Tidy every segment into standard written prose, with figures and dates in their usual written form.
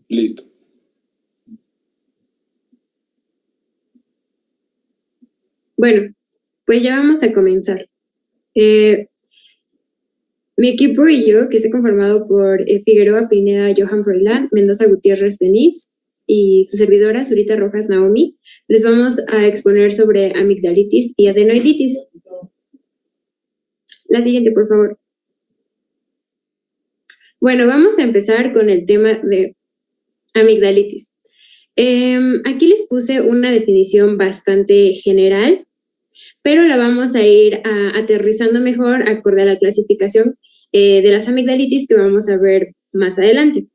Listo. Bueno, pues ya vamos a comenzar. Mi equipo y yo, que está conformado por Figueroa Pineda, Johan Froilán, Mendoza Gutiérrez Denise y su servidora, Zurita Rojas Naomi, les vamos a exponer sobre amigdalitis y adenoiditis. La siguiente, por favor. Bueno, vamos a empezar con el tema de amigdalitis. Aquí les puse una definición bastante general, pero la vamos a ir aterrizando mejor acorde a la clasificación de las amigdalitis que vamos a ver más adelante.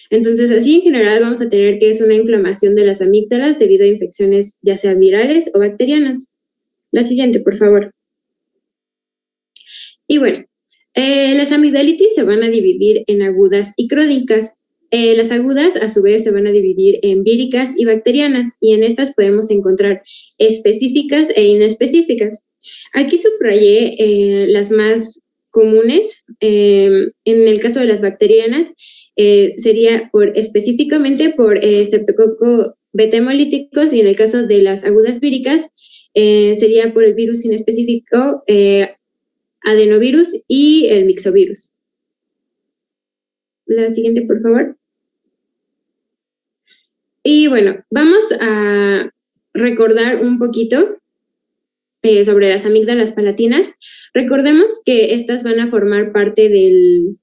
Entonces, así en general vamos a tener que es una inflamación de las amígdalas debido a infecciones ya sea virales o bacterianas. La siguiente, por favor. Y bueno, las amigdalitis se van a dividir en agudas y crónicas. Las agudas, a su vez, se van a dividir en víricas y bacterianas, y en estas podemos encontrar específicas e inespecíficas. Aquí subrayé las más comunes. En el caso de las bacterianas, sería específicamente por Streptococcus beta hemolíticos, y en el caso de las agudas víricas, sería por el virus inespecífico adenovirus y el mixovirus. La siguiente, por favor. Y bueno, vamos a recordar un poquito sobre las amígdalas palatinas. Recordemos que estas van a formar parte del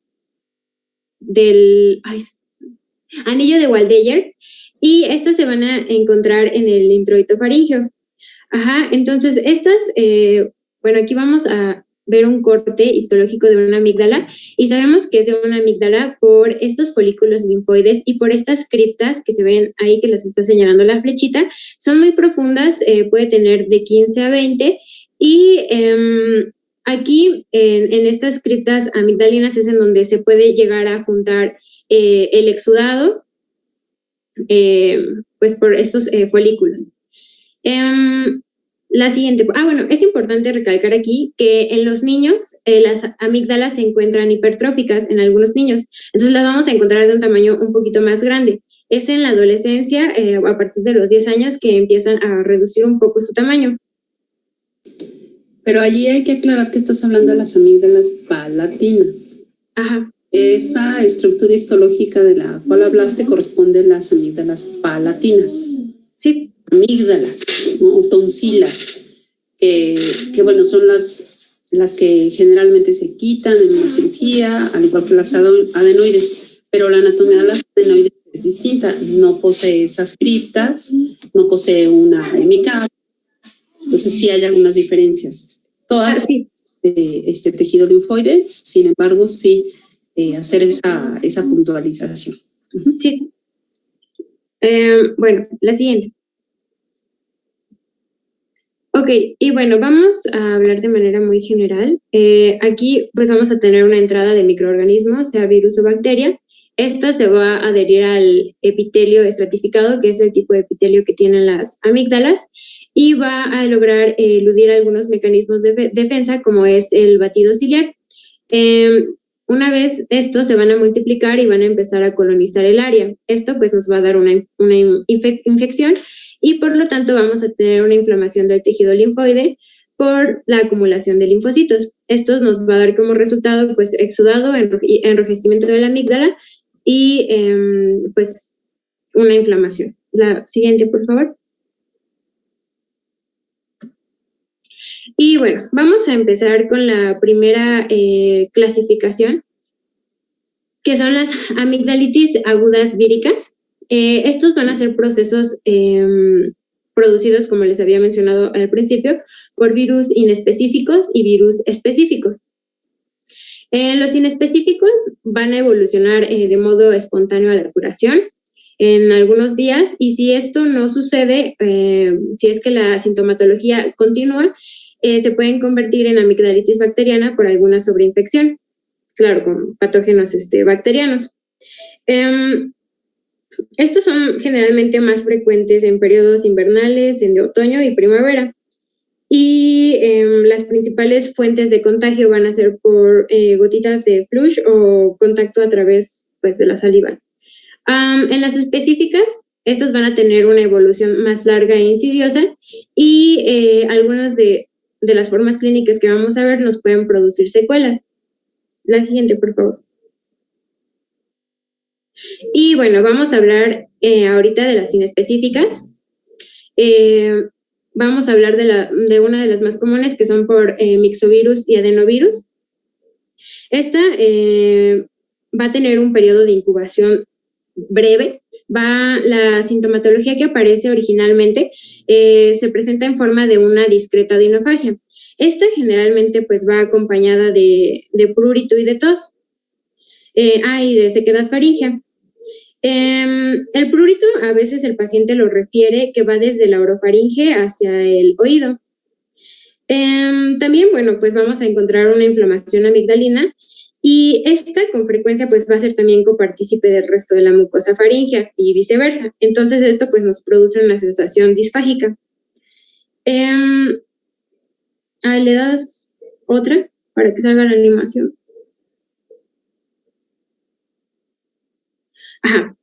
anillo de Waldeyer, y estas se van a encontrar en el introito faríngeo. Entonces estas, bueno, aquí vamos a ver un corte histológico de una amígdala, y sabemos que es de una amígdala por estos folículos linfoides y por estas criptas que se ven ahí, que las está señalando la flechita. Son muy profundas, puede tener de 15 a 20, y aquí en estas criptas amigdalinas es en donde se puede llegar a juntar el exudado, pues por estos folículos. La siguiente. Bueno, es importante recalcar aquí que en los niños las amígdalas se encuentran hipertróficas en algunos niños, entonces las vamos a encontrar de un tamaño un poquito más grande. Es en la adolescencia, a partir de los 10 años, que empiezan a reducir un poco su tamaño. Pero allí hay que aclarar que estás hablando de las amígdalas palatinas. Esa estructura histológica de la cual hablaste corresponde a las amígdalas palatinas. Sí. Amígdalas, ¿no? O tonsilas, que bueno, son las que generalmente se quitan en una cirugía, al igual que las adenoides, pero la anatomía de las adenoides es distinta, no posee esas criptas, no posee una hemicardia, entonces sí hay algunas diferencias. Todas este tejido linfoide, sin embargo, sí hacer esa puntualización. Sí. Bueno, la siguiente. Ok, y bueno, vamos a hablar de manera muy general. Aquí pues vamos a tener una entrada de microorganismos, sea virus o bacteria. Esta se va a adherir al epitelio estratificado, que es el tipo de epitelio que tienen las amígdalas, y va a lograr eludir algunos mecanismos de defensa, como es el batido ciliar. Una vez estos se van a multiplicar y van a empezar a colonizar el área. Esto pues nos va a dar una infección, y por lo tanto vamos a tener una inflamación del tejido linfoide por la acumulación de linfocitos. Esto nos va a dar como resultado pues exudado, enrojecimiento de la amígdala y pues una inflamación. La siguiente, por favor. Y bueno, vamos a empezar con la primera clasificación, que son las amigdalitis agudas víricas. Estos van a ser procesos producidos, como les había mencionado al principio, por virus inespecíficos y virus específicos. Los inespecíficos van a evolucionar de modo espontáneo a la curación en algunos días, y si esto no sucede, si es que la sintomatología continúa, se pueden convertir en amigdalitis bacteriana por alguna sobreinfección, claro, con patógenos bacterianos. Estos son generalmente más frecuentes en periodos invernales, en de otoño y primavera. Y las principales fuentes de contagio van a ser por gotitas de flush o contacto a través pues, de la saliva. En las específicas, estas van a tener una evolución más larga e insidiosa y algunas de las formas clínicas que vamos a ver nos pueden producir secuelas. La siguiente, por favor. Y bueno, vamos a hablar ahorita de las inespecíficas. Vamos a hablar de una de las más comunes, que son por mixovirus y adenovirus. Esta va a tener un periodo de incubación breve. La sintomatología que aparece originalmente se presenta en forma de una discreta adenofagia. Esta generalmente pues va acompañada de prurito y de tos. Y de sequedad faríngea. El prurito a veces el paciente lo refiere que va desde la orofaringe hacia el oído. También, bueno, pues vamos a encontrar una inflamación amigdalina y esta con frecuencia pues va a ser también copartícipe del resto de la mucosa faríngea y viceversa. Entonces esto pues nos produce una sensación disfágica. ¿Le das otra para que salga la animación? Ajá.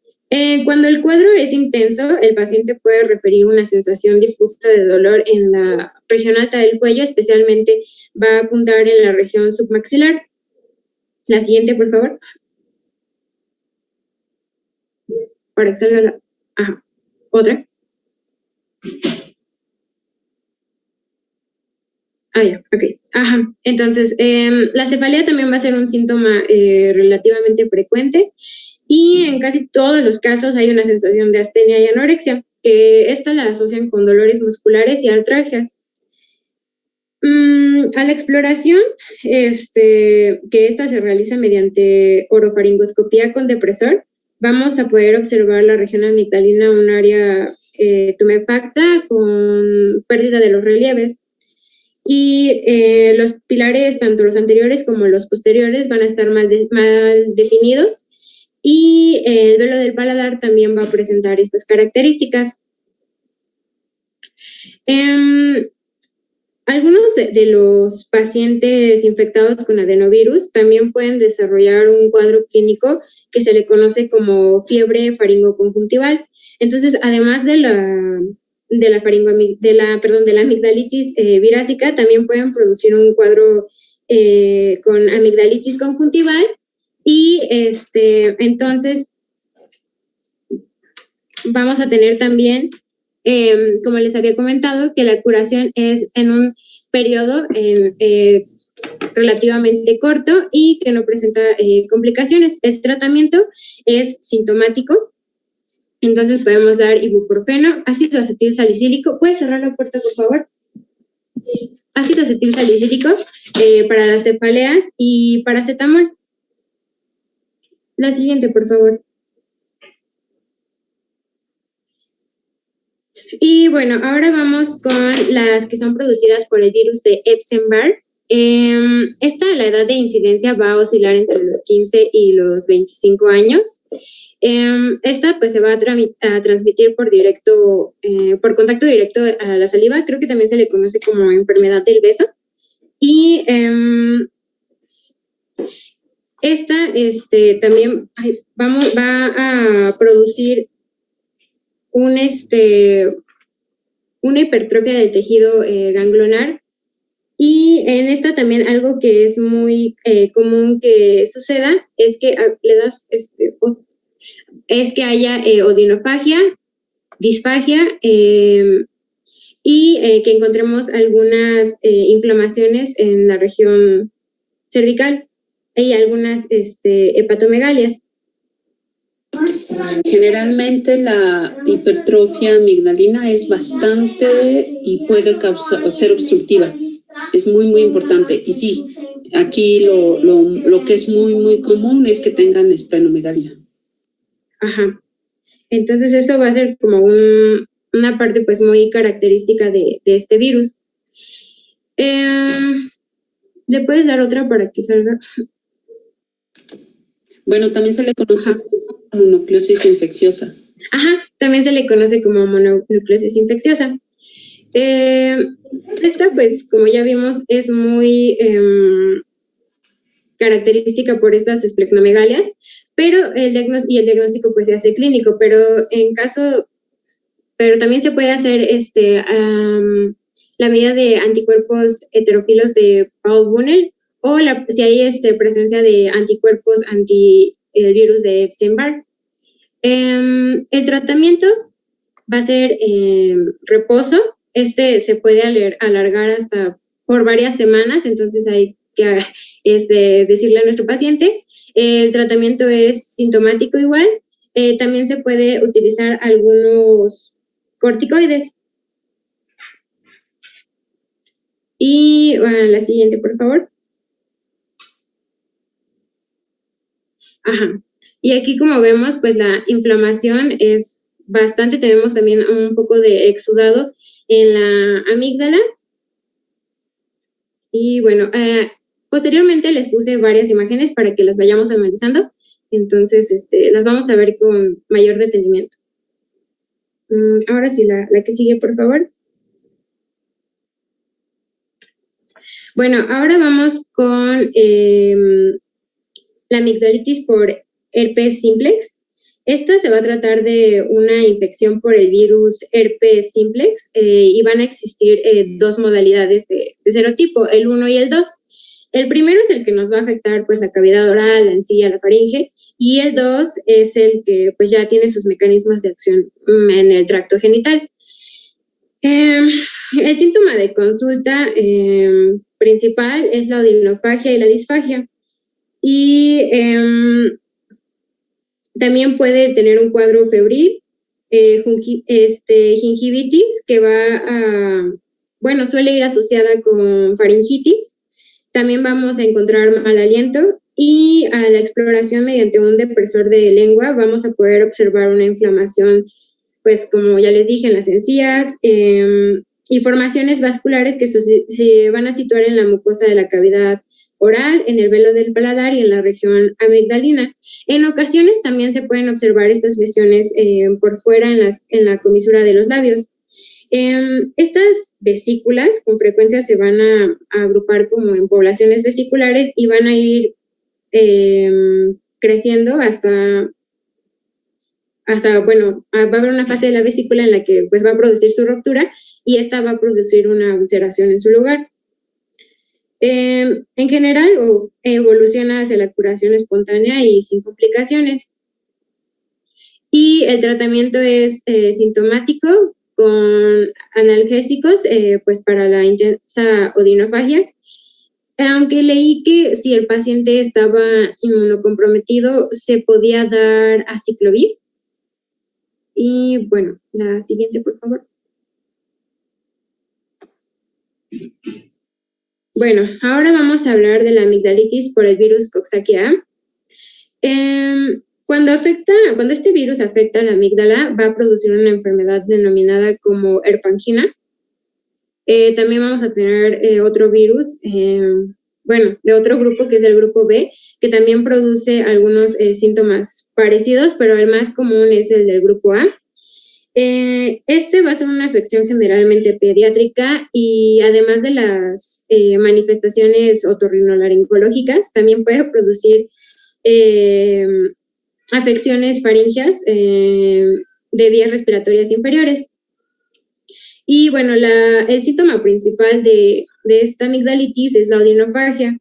Cuando el cuadro es intenso, el paciente puede referir una sensación difusa de dolor en la región alta del cuello, especialmente va a apuntar en la región submaxilar. La siguiente, por favor. Para que salga la... Ajá. Otra. Ya, ok. Ajá. Entonces, la cefalea también va a ser un síntoma relativamente frecuente. Y en casi todos los casos hay una sensación de astenia y anorexia, que esta la asocian con dolores musculares y artralgias. A la exploración, que esta se realiza mediante orofaringoscopía con depresor, vamos a poder observar la región amigdalina, un área tumefacta con pérdida de los relieves. Y los pilares, tanto los anteriores como los posteriores, van a estar mal definidos. Y el velo del paladar también va a presentar estas características. Algunos de los pacientes infectados con adenovirus también pueden desarrollar un cuadro clínico que se le conoce como fiebre faringoconjuntival. Entonces, además de la amigdalitis virásica, también pueden producir un cuadro con amigdalitis conjuntival. Y entonces vamos a tener también, como les había comentado, que la curación es en un periodo relativamente corto y que no presenta complicaciones. El tratamiento es sintomático, entonces podemos dar ibuprofeno, ácido acetil salicílico. ¿Puedes cerrar la puerta, por favor? Ácido acetil salicílico para las cefaleas y paracetamol. La siguiente, por favor. Y bueno, ahora vamos con las que son producidas por el virus de Epstein-Barr. La edad de incidencia va a oscilar entre los 15 y los 25 años. Esta pues se va a transmitir por contacto directo a la saliva. Creo que también se le conoce como enfermedad del beso. Y esta también va a producir una hipertrofia del tejido ganglionar. Y en esta también algo que es muy común que suceda es que es que haya odinofagia, disfagia y que encontremos algunas inflamaciones en la región cervical y algunas hepatomegalias. Generalmente la hipertrofia amigdalina es bastante y puede ser obstructiva. Es muy, muy importante. Y sí, aquí lo que es muy, muy común es que tengan esplenomegalia. Ajá. Entonces eso va a ser como una parte pues muy característica de este virus. ¿Le puedes dar otra para que salga? Bueno, también se le conoce como mononucleosis infecciosa. Ajá, también se le conoce como mononucleosis infecciosa. Esta, pues, como ya vimos, es muy característica por estas esplenomegalia, pero el diagnóstico pues se hace clínico, pero también se puede hacer la medida de anticuerpos heterofilos de Paul-Bunel o si hay presencia de anticuerpos anti el virus de Epstein-Barr. El tratamiento va a ser reposo. Se puede alargar hasta por varias semanas, entonces hay que decirle a nuestro paciente. El tratamiento es sintomático igual. También se puede utilizar algunos corticoides. Y la siguiente, por favor. Ajá. Y aquí, como vemos, pues la inflamación es bastante. Tenemos también un poco de exudado en la amígdala. Y bueno, posteriormente les puse varias imágenes para que las vayamos analizando. Entonces, las vamos a ver con mayor detenimiento. Ahora sí, la que sigue, por favor. Bueno, ahora vamos con la amigdalitis por herpes simplex. Esta se va a tratar de una infección por el virus herpes simplex y van a existir dos modalidades de serotipo, el 1 y el 2. El primero es el que nos va a afectar pues la cavidad oral, la encía, la faringe, y el 2 es el que pues ya tiene sus mecanismos de acción en el tracto genital. El síntoma de consulta principal es la odinofagia y la disfagia. Y también puede tener un cuadro febril, gingivitis, que suele ir asociada con faringitis. También vamos a encontrar mal aliento y a la exploración mediante un depresor de lengua vamos a poder observar una inflamación, pues como ya les dije, en las encías y formaciones vasculares que se van a situar en la mucosa de la cavidad oral, en el velo del paladar y en la región amigdalina. En ocasiones también se pueden observar estas lesiones por fuera en la comisura de los labios. Estas vesículas con frecuencia se van a agrupar como en poblaciones vesiculares y van a ir creciendo hasta va a haber una fase de la vesícula en la que pues va a producir su ruptura y esta va a producir una ulceración en su lugar. En general, evoluciona hacia la curación espontánea y sin complicaciones. Y el tratamiento es sintomático con analgésicos, pues para la intensa odinofagia. Aunque leí que si el paciente estaba inmunocomprometido, se podía dar aciclovir. Y bueno, la siguiente, por favor. Bueno, ahora vamos a hablar de la amigdalitis por el virus Coxsackie. Cuando este virus afecta a la amígdala, va a producir una enfermedad denominada como herpangina. También vamos a tener otro virus, de otro grupo que es el grupo B, que también produce algunos síntomas parecidos, pero el más común es el del grupo A. Va a ser una afección generalmente pediátrica y además de las manifestaciones otorrinolaringológicas, también puede producir afecciones faringeas de vías respiratorias inferiores. Y bueno, el síntoma principal de esta amigdalitis es la odinofagia.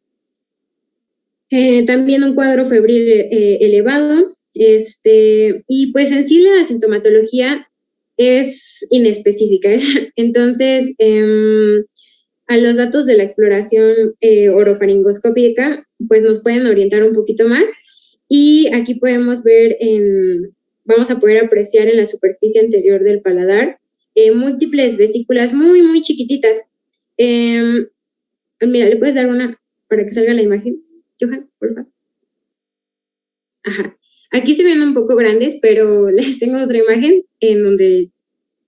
También un cuadro febril elevado. Y pues en sí la sintomatología es inespecífica. Entonces, a los datos de la exploración orofaringoscópica, pues nos pueden orientar un poquito más. Y aquí podemos ver, vamos a poder apreciar en la superficie anterior del paladar múltiples vesículas muy, muy chiquititas. Mira, ¿le puedes dar una para que salga la imagen, Johan, por favor? Ajá. Aquí se ven un poco grandes, pero les tengo otra imagen en donde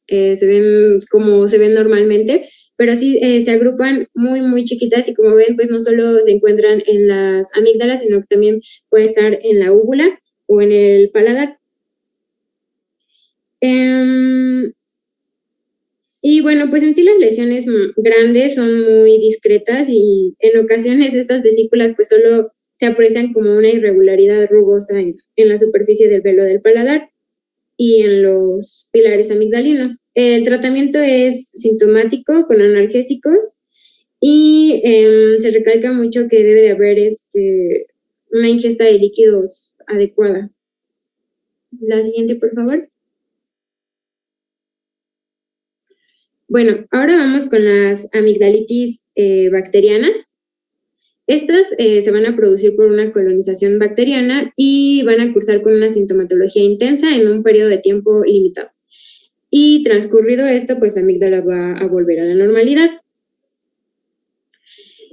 se ven como se ven normalmente, pero sí se agrupan muy, muy chiquitas y como ven, pues no solo se encuentran en las amígdalas, sino que también puede estar en la úvula o en el paladar. Y bueno, pues en sí las lesiones grandes son muy discretas y en ocasiones estas vesículas pues solo se aprecian como una irregularidad rugosa en la superficie del velo del paladar y en los pilares amigdalinos. El tratamiento es sintomático con analgésicos y se recalca mucho que debe de haber una ingesta de líquidos adecuada. La siguiente, por favor. Bueno, ahora vamos con las amigdalitis bacterianas. Estas se van a producir por una colonización bacteriana y van a cursar con una sintomatología intensa en un periodo de tiempo limitado. Y transcurrido esto, pues la amígdala va a volver a la normalidad.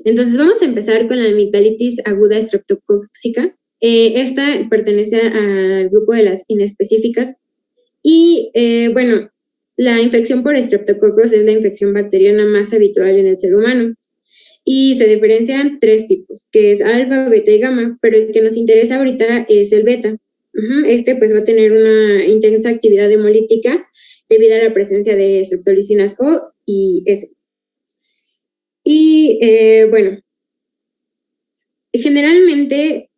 Entonces vamos a empezar con la amigdalitis aguda estreptocóxica. Esta pertenece al grupo de las inespecíficas y, bueno, la infección por estreptococos es la infección bacteriana más habitual en el ser humano. Y se diferencian 3 tipos, que es alfa, beta y gamma, pero el que nos interesa ahorita es el beta. Pues va a tener una intensa actividad hemolítica debido a la presencia de streptolicinas O y S. Y bueno, generalmente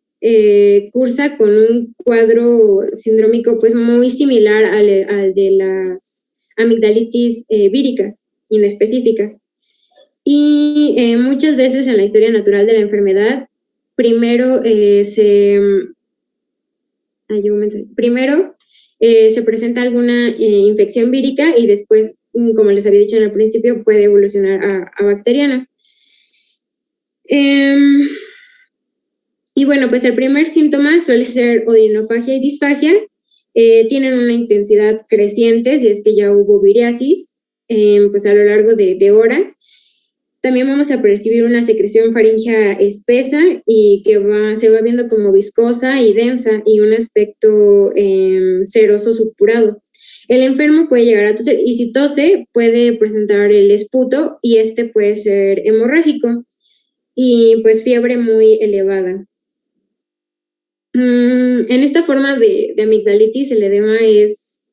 cursa con un cuadro sindrómico pues muy similar al de las amigdalitis víricas inespecíficas. Y muchas veces en la historia natural de la enfermedad, primero se presenta alguna infección vírica y después, como les había dicho en el principio, puede evolucionar a bacteriana. Y bueno, pues el primer síntoma suele ser odinofagia y disfagia. Tienen una intensidad creciente si es que ya hubo viriasis, pues a lo largo de horas. También vamos a percibir una secreción faríngea espesa y que se va viendo como viscosa y densa y un aspecto ceroso supurado. El enfermo puede llegar a toser y si tose puede presentar el esputo y puede ser hemorrágico y pues fiebre muy elevada. En esta forma de amigdalitis el edema es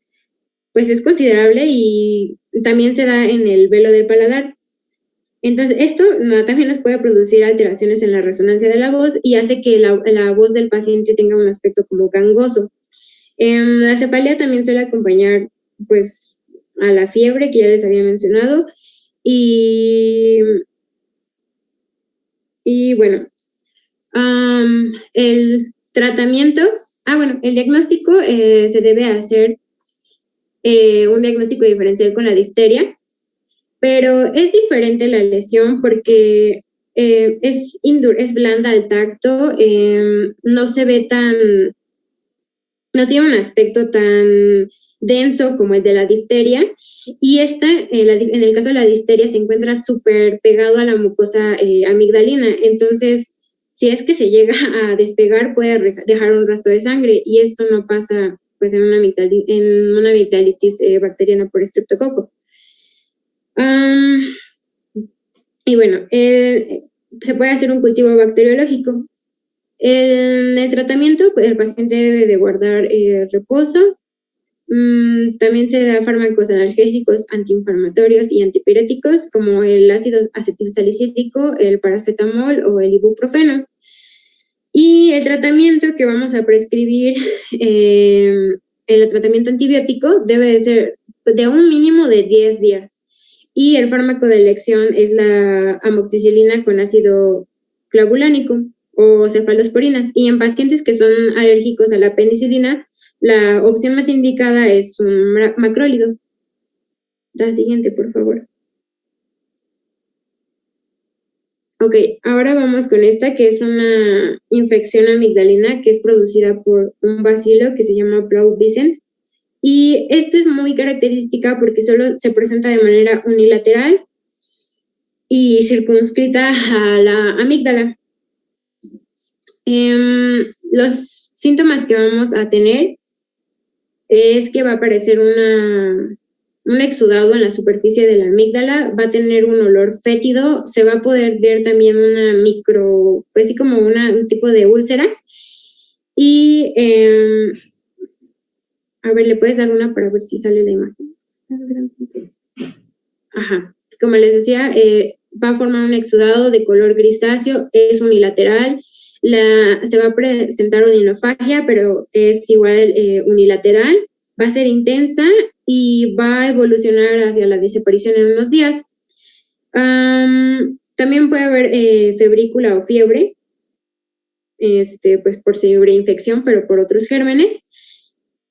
considerable y también se da en el velo del paladar. Entonces, esto también nos puede producir alteraciones en la resonancia de la voz y hace que la voz del paciente tenga un aspecto como gangoso. La cefalea también suele acompañar, pues, a la fiebre que ya les había mencionado. Y bueno, el tratamiento, el diagnóstico se debe hacer un diagnóstico diferencial con la difteria. Pero es diferente la lesión porque es blanda al tacto, no se ve no tiene un aspecto tan denso como el de la difteria y en el caso de la difteria se encuentra súper pegado a la mucosa amigdalina, entonces si es que se llega a despegar puede dejar un rastro de sangre y esto no pasa pues en una amigdalitis bacteriana por estreptococo. Y bueno, se puede hacer un cultivo bacteriológico. En el tratamiento, pues, el paciente debe de guardar reposo. También se da fármacos analgésicos, antiinflamatorios y antipiréticos, como el ácido acetilsalicílico, el paracetamol o el ibuprofeno. Y el tratamiento que vamos a prescribir, el tratamiento antibiótico, debe de ser de un mínimo de 10 días. Y el fármaco de elección es la amoxicilina con ácido clavulánico o cefalosporinas. Y en pacientes que son alérgicos a la penicilina, la opción más indicada es un macrólido. La siguiente, por favor. Ok, ahora vamos con esta, que es una infección amigdalina que es producida por un bacilo que se llama Blauvicen. Y esta es muy característica porque solo se presenta de manera unilateral y circunscrita a la amígdala. Los síntomas que vamos a tener es que va a aparecer un exudado en la superficie de la amígdala, va a tener un olor fétido, se va a poder ver también una pues sí, como un tipo de úlcera. Y a ver, ¿le puedes dar una para ver si sale la imagen? Ajá. Como les decía, va a formar un exudado de color grisáceo, es unilateral, Se va a presentar odinofagia, pero es igual unilateral, va a ser intensa y va a evolucionar hacia la desaparición en unos días. También puede haber febrícula o fiebre, pues por sobreinfección, pero por otros gérmenes.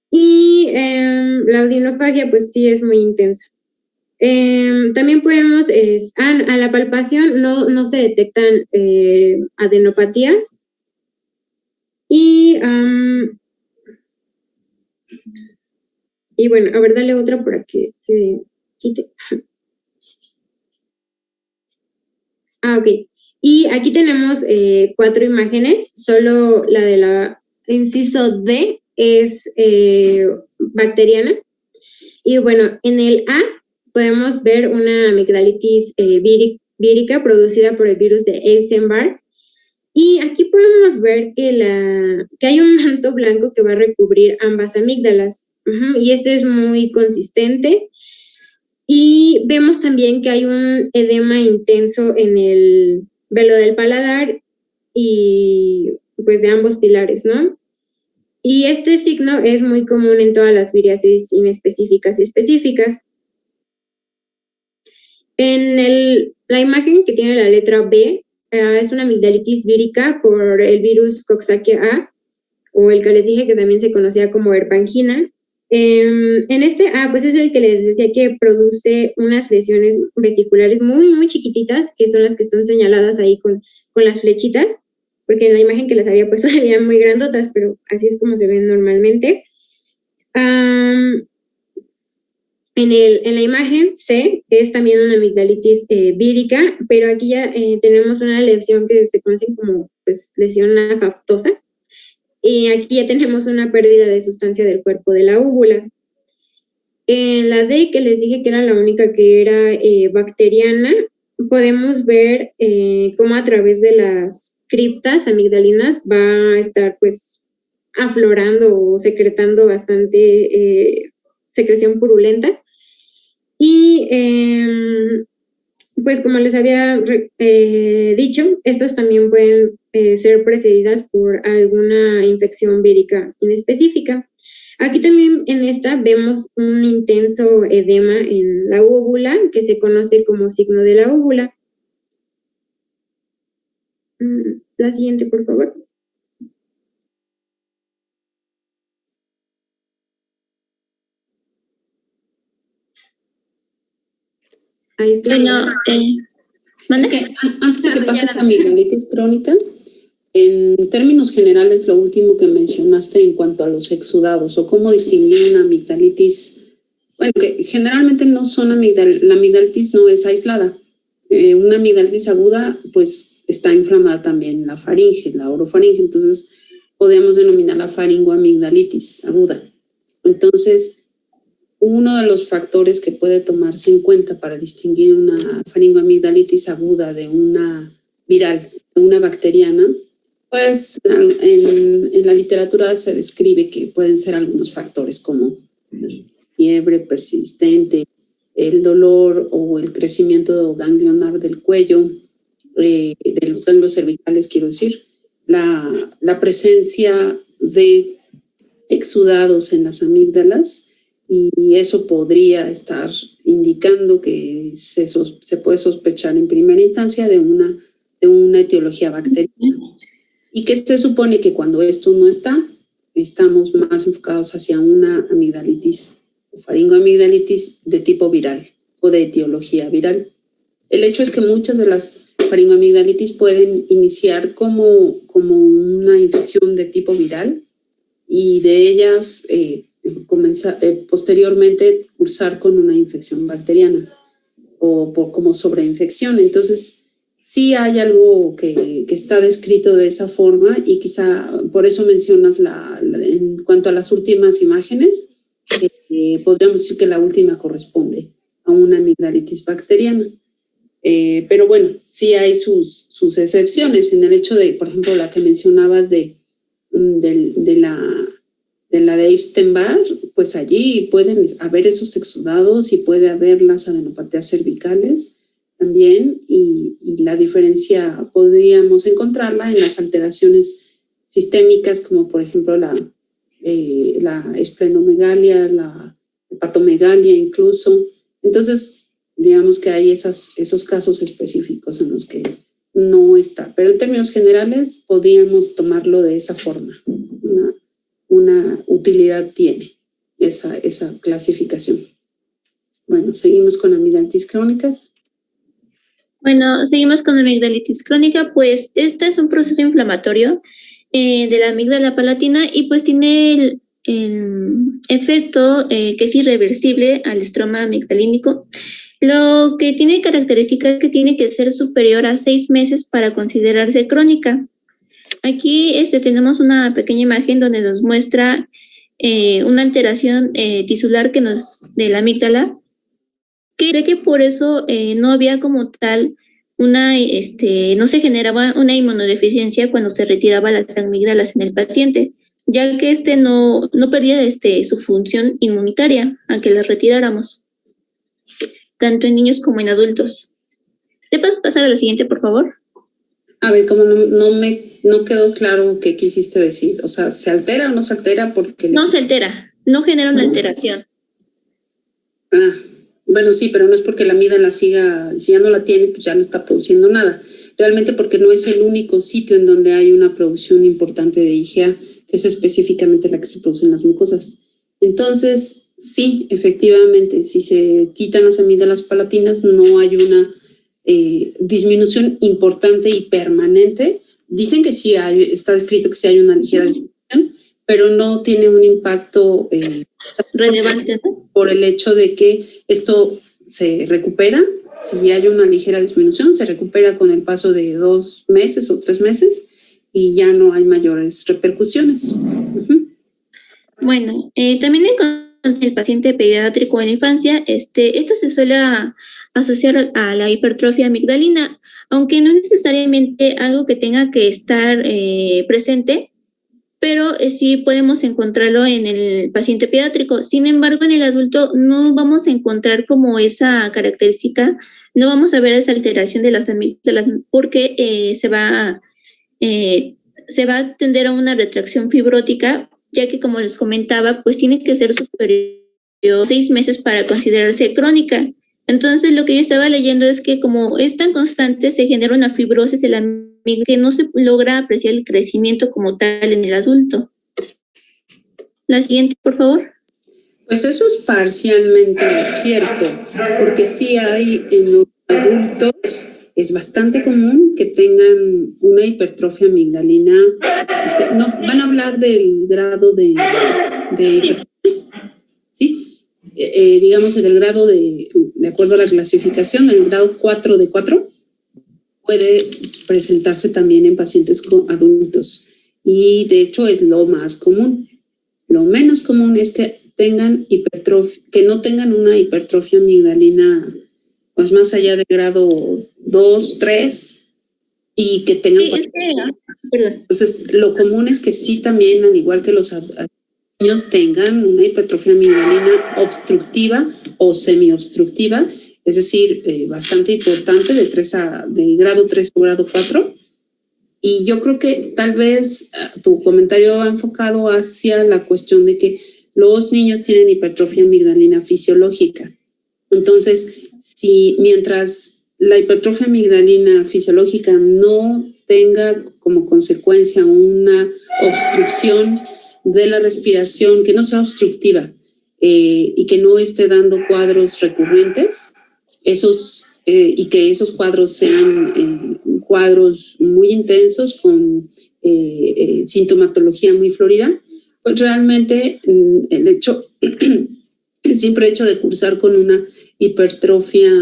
Y la odinofagia, pues sí es muy intensa. También podemos, a la palpación no se detectan adenopatías. Y bueno, a ver, dale otra para que se quite. Ok. Y aquí tenemos 4 imágenes, solo la de la inciso D es bacteriana. Y bueno, en el A podemos ver una amigdalitis vírica producida por el virus de Epstein-Barr. Y aquí podemos ver que hay un manto blanco que va a recubrir ambas amígdalas. Y este es muy consistente. Y vemos también que hay un edema intenso en el velo del paladar y pues de ambos pilares, ¿no? Y este signo es muy común en todas las viriasis inespecíficas y específicas. En la imagen que tiene la letra B es una amigdalitis vírica por el virus Coxsackie A, o el que les dije que también se conocía como herpangina. En este pues es el que les decía que produce unas lesiones vesiculares muy, muy chiquititas, que son las que están señaladas ahí con las flechitas, porque en la imagen que les había puesto se veían muy grandotas, pero así es como se ven normalmente. En la imagen C es también una amigdalitis vírica, pero aquí ya tenemos una lesión que se conoce como pues, lesión aftosa. Y aquí ya tenemos una pérdida de sustancia del cuerpo de la úvula. En la D, que les dije que era la única que era bacteriana, podemos ver cómo a través de las criptas amigdalinas va a estar pues aflorando o secretando bastante secreción purulenta. Y pues como les había dicho, estas también pueden ser precedidas por alguna infección vírica inespecífica. Aquí también en esta vemos un intenso edema en la úvula, que se conoce como signo de la úvula. La siguiente, por favor. Ahí está. Bueno, es que antes de que pases a amigdalitis crónica, en términos generales, lo último que mencionaste en cuanto a los exudados o cómo distinguir una amigdalitis, bueno, que generalmente no son la amigdalitis no es aislada. Una amigdalitis aguda, pues está inflamada también la faringe, la orofaringe, entonces podemos denominar la faringoamigdalitis aguda. Entonces, uno de los factores que puede tomarse en cuenta para distinguir una faringoamigdalitis aguda de una viral, de una bacteriana, pues en la literatura se describe que pueden ser algunos factores como fiebre persistente, el dolor o el crecimiento ganglionar del cuello, de los ganglios cervicales, quiero decir, la presencia de exudados en las amígdalas, y eso podría estar indicando que se puede sospechar en primera instancia de una etiología bacteriana. Y que se supone que cuando esto no está, estamos más enfocados hacia una amigdalitis o faringoamigdalitis de tipo viral o de etiología viral. El hecho es que muchas de las faringoamigdalitis pueden iniciar como una infección de tipo viral y de ellas comenzar posteriormente cursar con una infección bacteriana o como sobreinfección. Entonces, sí hay algo que está descrito de esa forma y quizá por eso mencionas en cuanto a las últimas imágenes, podríamos decir que la última corresponde a una amigdalitis bacteriana. Pero bueno, sí hay sus excepciones en el hecho de, por ejemplo, la que mencionabas de la de Epstein-Barr, pues allí pueden haber esos exudados y puede haber las adenopatías cervicales también, y la diferencia podríamos encontrarla en las alteraciones sistémicas, como por ejemplo la esplenomegalia, la hepatomegalia incluso. Entonces, digamos que hay esos casos específicos en los que no está. Pero en términos generales, podríamos tomarlo de esa forma. Una utilidad tiene esa clasificación. Bueno, seguimos con amigdalitis crónicas. Bueno, seguimos con amigdalitis crónica, pues este es un proceso inflamatorio de la amígdala palatina y pues tiene el efecto que es irreversible al estroma amigdalínico. Lo que tiene características es que tiene que ser superior a 6 meses para considerarse crónica. Aquí tenemos una pequeña imagen donde nos muestra una alteración tisular de la amígdala, que cree que por eso no había como tal no se generaba una inmunodeficiencia cuando se retiraba las amígdalas en el paciente, ya que no perdía su función inmunitaria aunque las retiráramos, tanto en niños como en adultos. ¿Te puedes pasar a la siguiente, por favor? A ver, como no quedó claro qué quisiste decir. O sea, ¿se altera o no se altera? No se altera, no genera una alteración. Bueno, sí, pero no es porque la amígdala siga, si ya no la tiene, pues ya no está produciendo nada. Realmente porque no es el único sitio en donde hay una producción importante de IgA, que es específicamente la que se produce en las mucosas. Entonces, sí, efectivamente, si se quitan las amígdalas palatinas, no hay una disminución importante y permanente. Dicen que sí está escrito que sí hay una ligera disminución, pero no tiene un impacto relevante, ¿no? Por el hecho de que esto se recupera. Si hay una ligera disminución, se recupera con el paso de 2 meses o 3 meses y ya no hay mayores repercusiones. Bueno, también en el paciente pediátrico en la infancia, esta se suele asociar a la hipertrofia amigdalina, aunque no necesariamente algo que tenga que estar presente, pero sí podemos encontrarlo en el paciente pediátrico. Sin embargo, en el adulto no vamos a encontrar como esa característica, no vamos a ver esa alteración de las amígdalas porque se va a tender a una retracción fibrótica, ya que, como les comentaba, pues tiene que ser superior a 6 meses para considerarse crónica. Entonces, lo que yo estaba leyendo es que como es tan constante, se genera una fibrosis en la amígdala que no se logra apreciar el crecimiento como tal en el adulto. La siguiente, por favor. Pues eso es parcialmente cierto, porque sí hay en los adultos, es bastante común que tengan una hipertrofia amigdalina. No, van a hablar del grado de ¿sí? Digamos, del grado de acuerdo a la clasificación, el grado 4 de 4 puede presentarse también en pacientes adultos y de hecho es lo más común. Lo menos común es que no tengan una hipertrofia amigdalina pues más allá de grado 2, 3 y que tengan... Sí, perdón. Entonces, lo común es que sí también, al igual que los niños, tengan una hipertrofia amigdalina obstructiva o semiobstructiva, es decir, bastante importante de grado 3 o grado 4. Y yo creo que tal vez tu comentario va enfocado hacia la cuestión de que los niños tienen hipertrofia amigdalina fisiológica. Entonces, mientras la hipertrofia amigdalina fisiológica no tenga como consecuencia una obstrucción de la respiración, que no sea obstructiva y que no esté dando cuadros recurrentes, y que esos cuadros sean cuadros muy intensos con sintomatología muy florida, pues realmente el simple hecho de cursar con una hipertrofia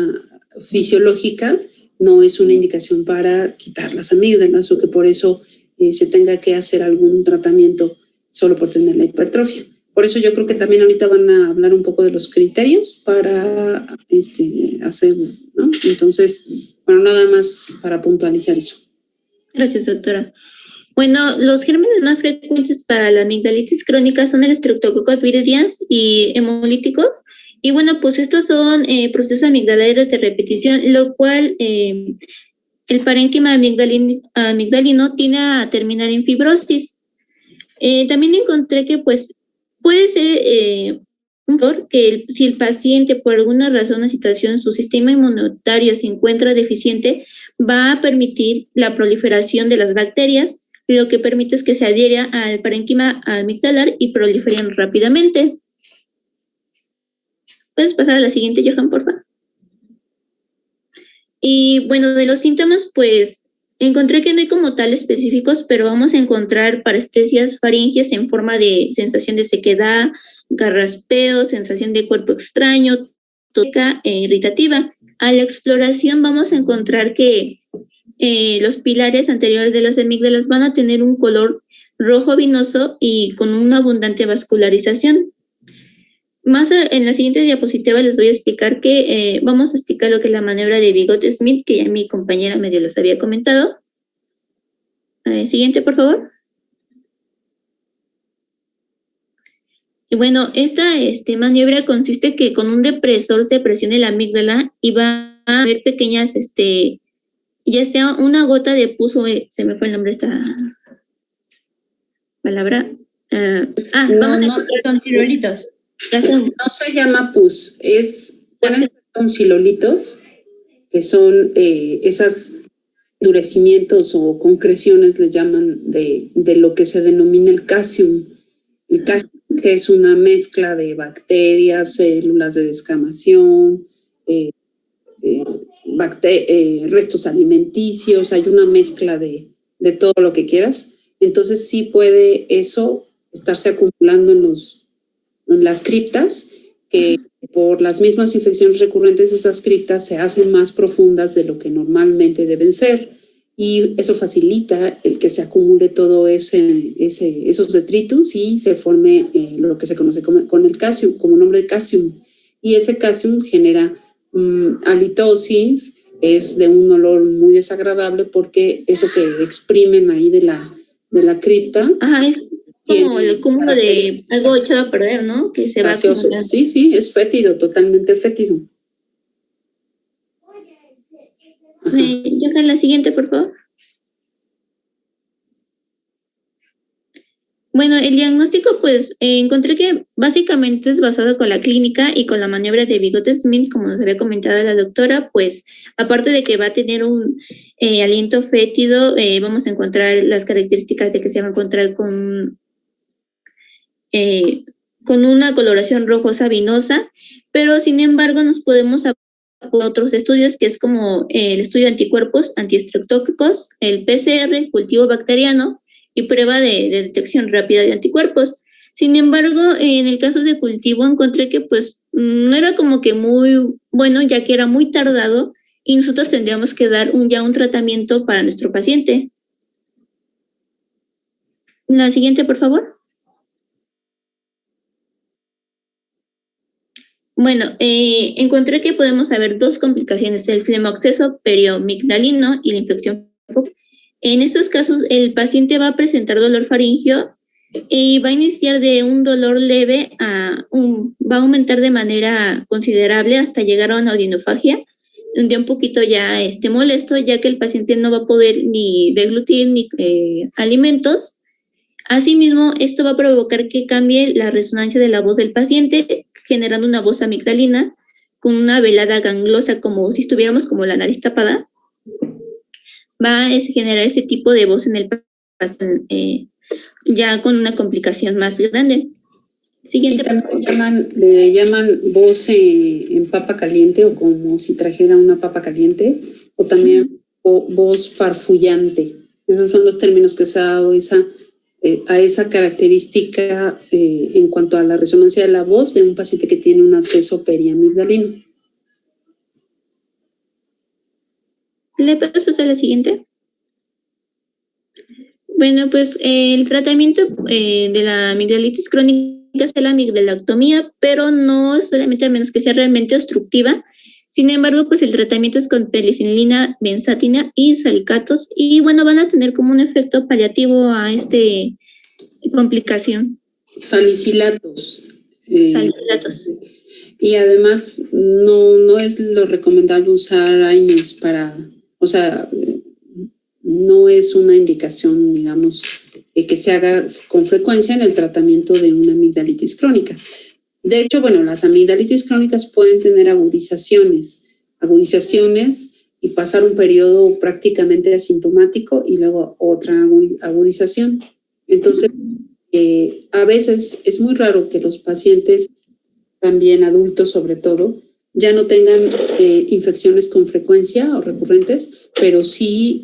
fisiológica no es una indicación para quitar las amígdalas o que por eso se tenga que hacer algún tratamiento solo por tener la hipertrofia. Por eso yo creo que también ahorita van a hablar un poco de los criterios para hacer, ¿no? Entonces, bueno, nada más para puntualizar eso. Gracias, doctora. Bueno, los gérmenes más frecuentes para la amigdalitis crónica son el Streptococcus viridans y hemolítico, Y bueno, pues estos son procesos amigdaleros de repetición, lo cual el parénquima amigdalino tiende a terminar en fibrosis. También encontré que pues puede ser un factor que si el paciente por alguna razón o situación su sistema inmunitario se encuentra deficiente, va a permitir la proliferación de las bacterias, lo que permite es que se adhiera al parénquima amigdalar y proliferen rápidamente. ¿Puedes pasar a la siguiente, Johan, por favor? Y bueno, de los síntomas, pues encontré que no hay como tal específicos, pero vamos a encontrar parestesias faringias en forma de sensación de sequedad, garraspeo, sensación de cuerpo extraño, tónica e irritativa. A la exploración vamos a encontrar que los pilares anteriores de las amígdalas van a tener un color rojo vinoso y con una abundante vascularización. Más en la siguiente diapositiva les voy a explicar que vamos a explicar lo que es la maniobra de Bigot-Smith, que ya mi compañera medio les había comentado. Siguiente, por favor. Y bueno, esta maniobra consiste que con un depresor se presione la amígdala y va a haber pequeñas, ya sea una gota de pus o se me fue el nombre de esta palabra. Vamos a tonsilolitos. No se llama pus, pueden ser tonsilolitos, que son esos endurecimientos o concreciones, le llaman, de lo que se denomina el casium. El casium, que es una mezcla de bacterias, células de descamación, restos alimenticios, hay una mezcla de todo lo que quieras. Entonces sí puede eso estarse acumulando en las criptas, que por las mismas infecciones recurrentes esas criptas se hacen más profundas de lo que normalmente deben ser, y eso facilita el que se acumule todo esos detritus y se forme lo que se conoce con el calcium, como nombre de calcium. Y ese calcium genera halitosis, es de un olor muy desagradable porque eso que exprimen ahí de la cripta. Ajá, es como el cúmulo de algo echado a perder, ¿no? Que se gaseoso. va. Sí, es fétido, totalmente fétido. Deja la siguiente, por favor. Bueno, el diagnóstico, pues, encontré que básicamente es basado con la clínica y con la maniobra de Bigot-Smith, como nos había comentado la doctora, pues, aparte de que va a tener un aliento fétido, vamos a encontrar las características de que se va a encontrar con una coloración rojosa vinosa, pero sin embargo nos podemos otros estudios, que es como el estudio de anticuerpos antiestreptóticos, el PCR, cultivo bacteriano y prueba de detección rápida de anticuerpos. Sin embargo, en el caso de cultivo encontré que pues no era como que muy bueno, ya que era muy tardado y nosotros tendríamos que dar ya un tratamiento para nuestro paciente. La siguiente, por favor. Bueno, encontré que podemos haber dos complicaciones, el flemoxeso periamigdalino y la infección focal. En estos casos, el paciente va a presentar dolor faríngeo y va a iniciar de un dolor leve va a aumentar de manera considerable hasta llegar a una odinofagia, donde un poquito ya molesto, ya que el paciente no va a poder ni deglutir ni alimentos. Asimismo, esto va a provocar que cambie la resonancia de la voz del paciente, generando una voz amigdalina con una velada ganglosa, como si estuviéramos como la nariz tapada. Va a generar ese tipo de voz en el paciente, ya con una complicación más grande. Siguiente. Sí, también le llaman voz en papa caliente, o como si trajera una papa caliente, o también voz farfullante. Esos son los términos que se ha dado a esa característica en cuanto a la resonancia de la voz de un paciente que tiene un absceso periamigdalino. ¿Le puedes pasar a la siguiente? Bueno, pues el tratamiento de la amigdalitis crónica es la amigdalectomía, pero no solamente a menos que sea realmente obstructiva. Sin embargo, pues el tratamiento es con penicilina, benzatina y salicatos, y bueno, van a tener como un efecto paliativo a complicación. Salicilatos. Salicilatos. Y además no es lo recomendable usar AINES para, o sea, no es una indicación, digamos, que se haga con frecuencia en el tratamiento de una amigdalitis crónica. De hecho, bueno, las amigdalitis crónicas pueden tener agudizaciones y pasar un periodo prácticamente asintomático y luego otra agudización. Entonces, a veces es muy raro que los pacientes, también adultos sobre todo, ya no tengan infecciones con frecuencia o recurrentes, pero sí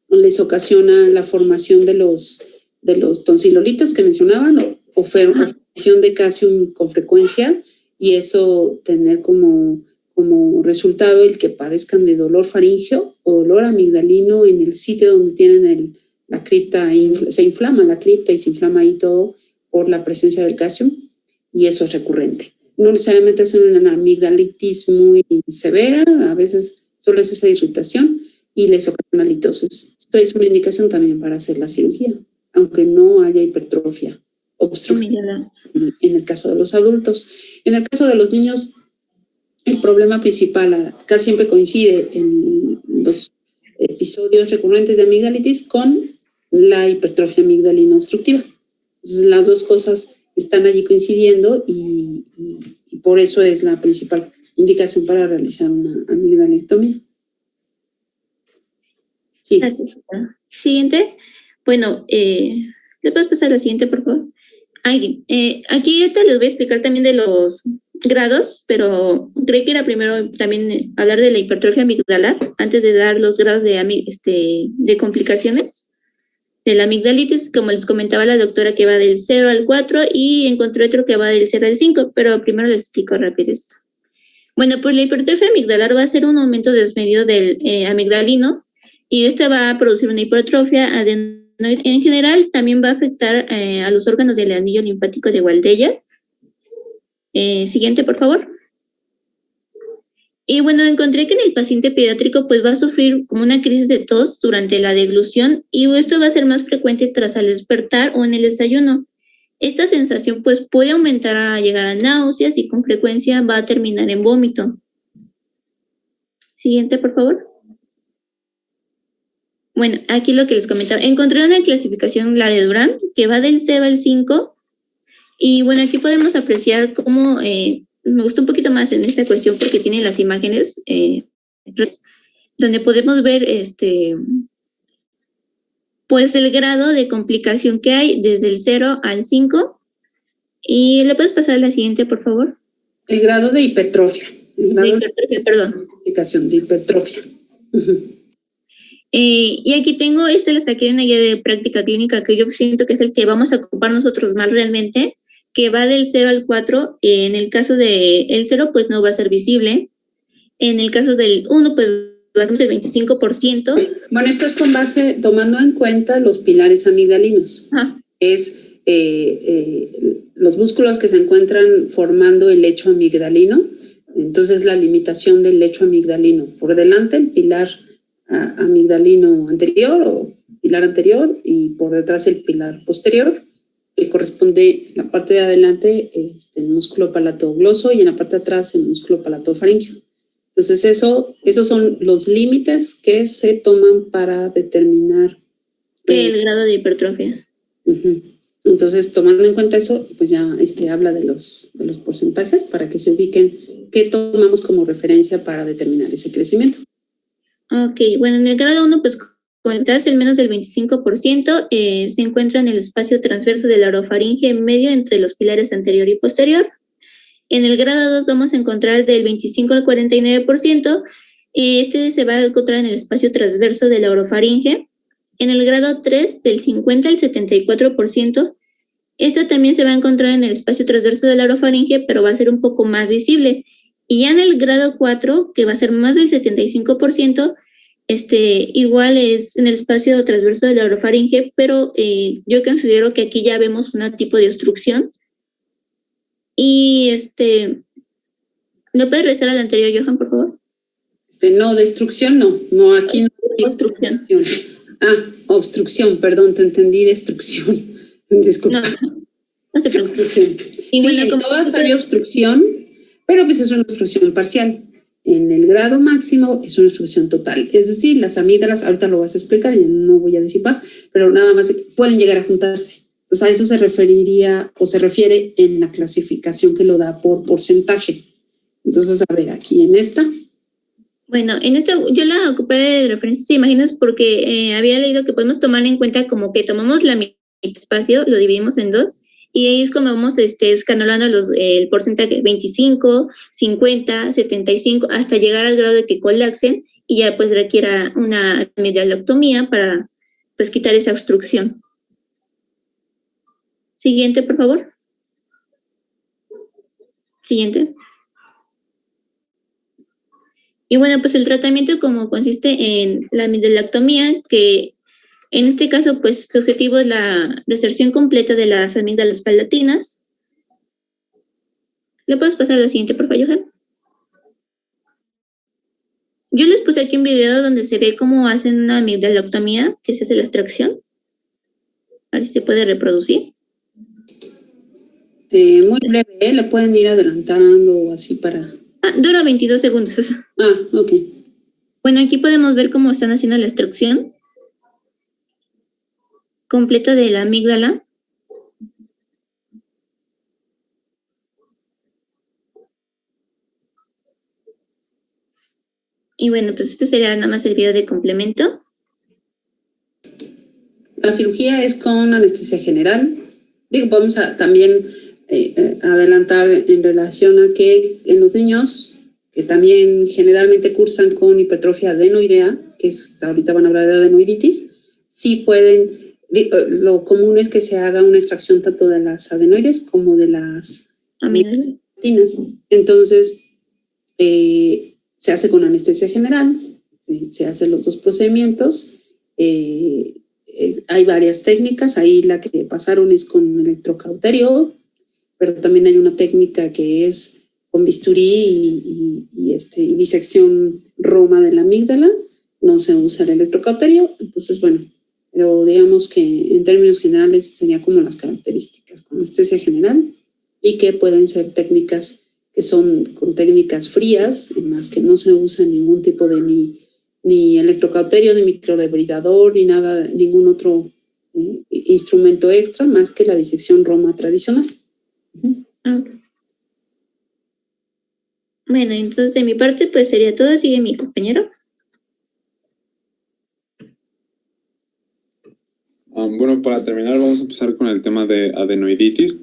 les ocasiona la formación de los tonsilolitos que mencionaban o formación de calcium con frecuencia, y eso tener como resultado el que padezcan de dolor faríngeo o dolor amigdalino en el sitio donde tienen la cripta, se inflama la cripta y se inflama ahí todo por la presencia del calcium, y eso es recurrente. No necesariamente es una amigdalitis muy severa, a veces solo es esa irritación y les ocasiona litosis. Esto es una indicación también para hacer la cirugía, aunque no haya hipertrofia, obstrucción en el caso de los adultos. En el caso de los niños, el problema principal casi siempre coincide en los episodios recurrentes de amigdalitis con la hipertrofia amigdalina obstructiva. Entonces, las dos cosas están allí coincidiendo y por eso es la principal indicación para realizar una amigdalectomía. Sí. Gracias. Siguiente. Bueno, ¿le puedes pasar a la siguiente, por favor? Aquí ahorita les voy a explicar también de los grados, pero creo que era primero también hablar de la hipertrofia amigdalar antes de dar los grados de complicaciones de la amigdalitis. Como les comentaba la doctora, que va del 0 al 4 y encontré otro que va del 0 al 5, pero primero les explico rápido esto. Bueno, pues la hipertrofia amigdalar va a ser un aumento desmedido del amigdalino, y este va a producir una hipertrofia adenoide. En general, también va a afectar a los órganos del anillo linfático de Waldeyer. Siguiente, por favor. Y bueno, encontré que en el paciente pediátrico pues va a sufrir como una crisis de tos durante la deglución, y esto va a ser más frecuente tras al despertar o en el desayuno. Esta sensación pues puede aumentar a llegar a náuseas y con frecuencia va a terminar en vómito. Siguiente, por favor. Bueno, aquí lo que les comentaba. Encontré una clasificación, la de Durham, que va del 0 al 5. Y bueno, aquí podemos apreciar cómo me gustó un poquito más en esta cuestión porque tiene las imágenes donde podemos ver pues el grado de complicación que hay desde el 0 al 5. Y le puedes pasar a la siguiente, por favor. El grado de hipertrofia. El grado de hipertrofia, perdón. Complicación de hipertrofia. Y aquí tengo, la saqué de una guía de práctica clínica que yo siento que es el que vamos a ocupar nosotros más realmente, que va del 0 al 4. En el caso del 0, pues no va a ser visible. En el caso del 1, pues va a ser el 25%. Bueno, esto es con base, tomando en cuenta los pilares amigdalinos. Ajá. Es los músculos que se encuentran formando el lecho amigdalino. Entonces, la limitación del lecho amigdalino. Por delante, el pilar amigdalino anterior o pilar anterior, y por detrás el pilar posterior, que corresponde en la parte de adelante el músculo palatogloso y en la parte de atrás el músculo palatofaríngeo. Entonces esos son los límites que se toman para determinar el grado de hipertrofia. Entonces, tomando en cuenta eso, pues ya habla de los porcentajes para que se ubiquen qué tomamos como referencia para determinar ese crecimiento. Ok, bueno, en el grado 1, pues como estás, el menos del 25% se encuentra en el espacio transverso de la orofaringe en medio entre los pilares anterior y posterior. En el grado 2 vamos a encontrar del 25 al 49%. Se va a encontrar en el espacio transverso de la orofaringe. En el grado 3, del 50 al 74%. Esto también se va a encontrar en el espacio transverso de la orofaringe, pero va a ser un poco más visible. Y ya en el grado 4, que va a ser más del 75%, igual es en el espacio transverso de la orofaringe, pero yo considero que aquí ya vemos un tipo de obstrucción. Y ¿no puedes regresar al anterior, Johan, por favor? No, destrucción no, aquí no. Obstrucción. Obstrucción, perdón, te entendí, destrucción. Disculpa. No se preocupe. Obstrucción. Y Sí, bueno, en como todas hay obstrucción, pero pues es una obstrucción parcial. En el grado máximo es una obstrucción total. Es decir, las amígdalas, ahorita lo vas a explicar, y no voy a decir más, pero nada más pueden llegar a juntarse. Entonces a eso se referiría o se refiere en la clasificación que lo da por porcentaje. Entonces, a ver, aquí en esta. Bueno, en esta yo la ocupé de referencias de imágenes porque había leído que podemos tomar en cuenta como que tomamos la mitad del espacio, lo dividimos en dos, y ahí es como vamos escalonando el porcentaje 25, 50, 75, hasta llegar al grado de que colapsen y ya pues requiera una amigdalectomía para pues quitar esa obstrucción. Siguiente, por favor. Siguiente. Y bueno, pues el tratamiento como consiste en la amigdalectomía, que en este caso, pues su objetivo es la reserción completa de las amígdalas palatinas. ¿Le puedes pasar a la siguiente, por favor, Johan? Yo les puse aquí un video donde se ve cómo hacen una amigdalectomía, que se hace la extracción. A ver si se puede reproducir. Muy breve, la pueden ir adelantando o así para... Dura 22 segundos. Ok. Bueno, aquí podemos ver cómo están haciendo la extracción completa de la amígdala. Y bueno, pues este sería nada más el video de complemento. La cirugía es con anestesia general. Podemos también adelantar en relación a que en los niños que también generalmente cursan con hipertrofia adenoidea, que ahorita van a hablar de adenoiditis, sí pueden, lo común es que se haga una extracción tanto de las adenoides como de las amígdalas. Entonces, se hace con anestesia general, se hacen los dos procedimientos. Hay varias técnicas, ahí la que pasaron es con electrocauterio, pero también hay una técnica que es con bisturí y disección roma de la amígdala, no se usa el electrocauterio, entonces bueno, pero digamos que en términos generales sería como las características, con anestesia general, y que pueden ser técnicas que son con técnicas frías, en las que no se usa ningún tipo de ni electrocauterio, ni microdebridador, ni nada, ningún otro instrumento extra, más que la disección roma tradicional. Okay. Bueno, entonces de mi parte pues sería todo. Sigue mi compañero. Bueno, para terminar vamos a empezar con el tema de adenoiditis.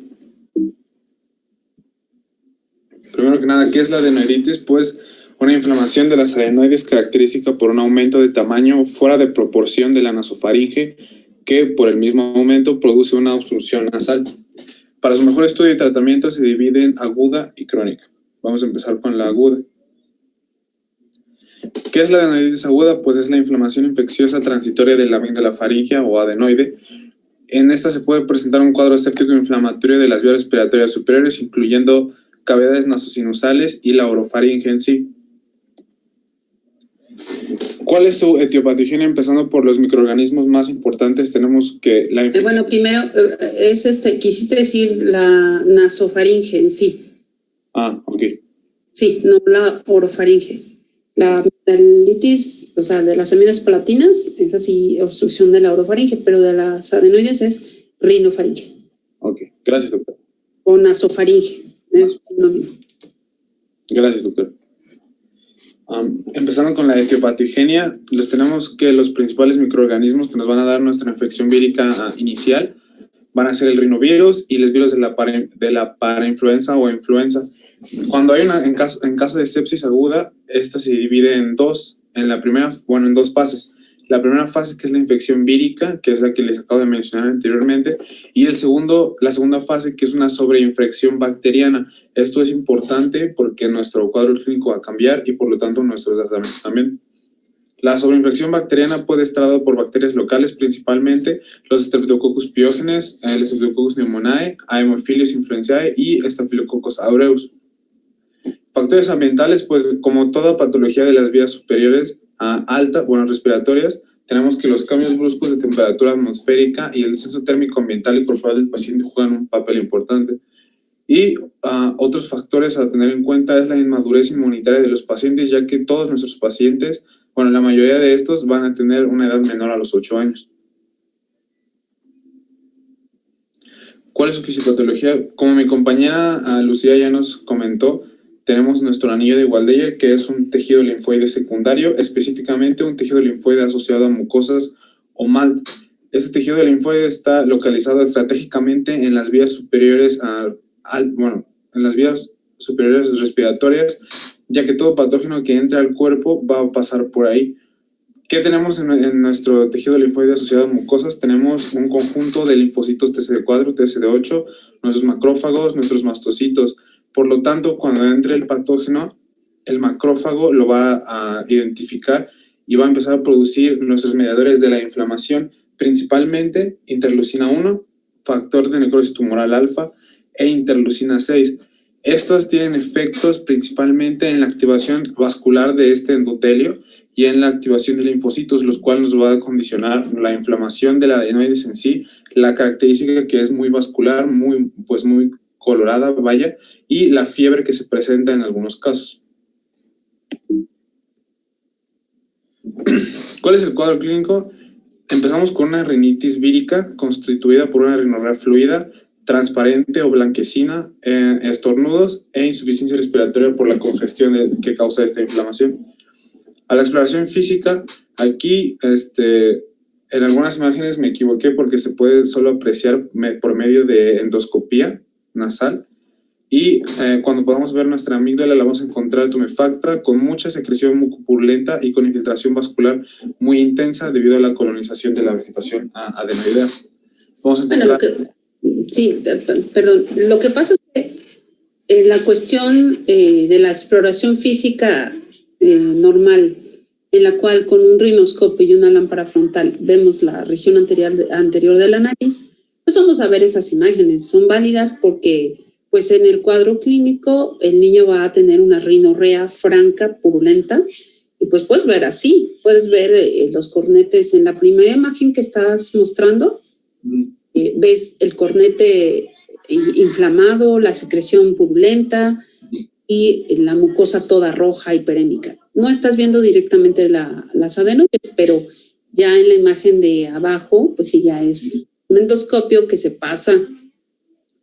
Primero que nada, ¿qué es la adenoiditis? Pues una inflamación de las adenoides característica por un aumento de tamaño fuera de proporción de la nasofaringe, que por el mismo aumento produce una obstrucción nasal. Para su mejor estudio y tratamiento se divide en aguda y crónica. Vamos a empezar con la aguda. ¿Qué es la adenoiditis aguda? Pues es la inflamación infecciosa transitoria de la amígdala faríngea o adenoide. En esta se puede presentar un cuadro séptico inflamatorio de las vías respiratorias superiores, incluyendo cavidades nasosinusales y la orofaringe en sí. ¿Cuál es su etiopatogenia? Empezando por los microorganismos más importantes, tenemos que la infección... Bueno, primero, quisiste decir la nasofaringe en sí. Ok. Sí, no la orofaringe. La amigdalitis, o sea, de las amígdalas palatinas, es así, obstrucción de la orofaringe, pero de las adenoides es rinofaringe. Ok, gracias, doctor. O nasofaringe, es sinónimo. Gracias, doctor. Empezando con la etiopatogenia, tenemos que los principales microorganismos que nos van a dar nuestra infección vírica inicial van a ser el rinovirus y los virus de la parainfluenza o influenza. Cuando hay en caso de sepsis aguda, esta se divide en dos fases. La primera fase, que es la infección vírica, que es la que les acabo de mencionar anteriormente, y la segunda fase, que es una sobreinfección bacteriana. Esto es importante porque nuestro cuadro clínico va a cambiar y por lo tanto nuestros tratamientos también. La sobreinfección bacteriana puede estar dada por bacterias locales, principalmente los Streptococcus pyogenes, el Streptococcus pneumoniae, Haemophilus influenzae y Staphylococcus aureus. Factores ambientales, pues como toda patología de las vías superiores respiratorias, tenemos que los cambios bruscos de temperatura atmosférica y el descenso térmico ambiental y corporal del paciente juegan un papel importante. Y otros factores a tener en cuenta es la inmadurez inmunitaria de los pacientes, ya que todos nuestros pacientes, bueno, la mayoría de estos van a tener una edad menor a los 8 años. ¿Cuál es su fisiopatología? Como mi compañera Lucía ya nos comentó, tenemos nuestro anillo de Waldeyer, que es un tejido linfoide secundario, específicamente un tejido linfoide asociado a mucosas o MALT. Este tejido linfoide está localizado estratégicamente en las vías superiores en las vías superiores respiratorias, ya que todo patógeno que entre al cuerpo va a pasar por ahí. ¿Qué tenemos en nuestro tejido linfoide asociado a mucosas? Tenemos un conjunto de linfocitos TCD4, TCD8, nuestros macrófagos, nuestros mastocitos. Por lo tanto, cuando entre el patógeno, el macrófago lo va a identificar y va a empezar a producir nuestros mediadores de la inflamación, principalmente interleucina 1, factor de necrosis tumoral alfa e interleucina 6. Estas tienen efectos principalmente en la activación vascular de este endotelio y en la activación de linfocitos, los cuales nos va a condicionar la inflamación de la adenoides en sí, la característica que es muy vascular, muy colorada, vaya, y la fiebre que se presenta en algunos casos. ¿Cuál es el cuadro clínico? Empezamos con una rinitis vírica constituida por una rinorrea fluida, transparente o blanquecina, estornudos e insuficiencia respiratoria por la congestión que causa esta inflamación. A la exploración física, aquí en algunas imágenes me equivoqué porque se puede solo apreciar por medio de endoscopía nasal y cuando podamos ver nuestra amígdala la vamos a encontrar tumefacta con mucha secreción mucopurulenta y con infiltración vascular muy intensa debido a la colonización de la vegetación adenoidea. Vamos a encontrar... Lo que pasa es que la cuestión de la exploración física normal, en la cual con un rinoscopio y una lámpara frontal vemos la región anterior de la nariz, pues vamos a ver esas imágenes. Son válidas porque pues en el cuadro clínico el niño va a tener una rinorrea franca, purulenta, y pues puedes ver así, puedes ver los cornetes en la primera imagen que estás mostrando, ves el cornete inflamado, la secreción purulenta y la mucosa toda roja, hiperémica. No estás viendo directamente las adenoides, pero ya en la imagen de abajo, pues sí, ya es un endoscopio que se pasa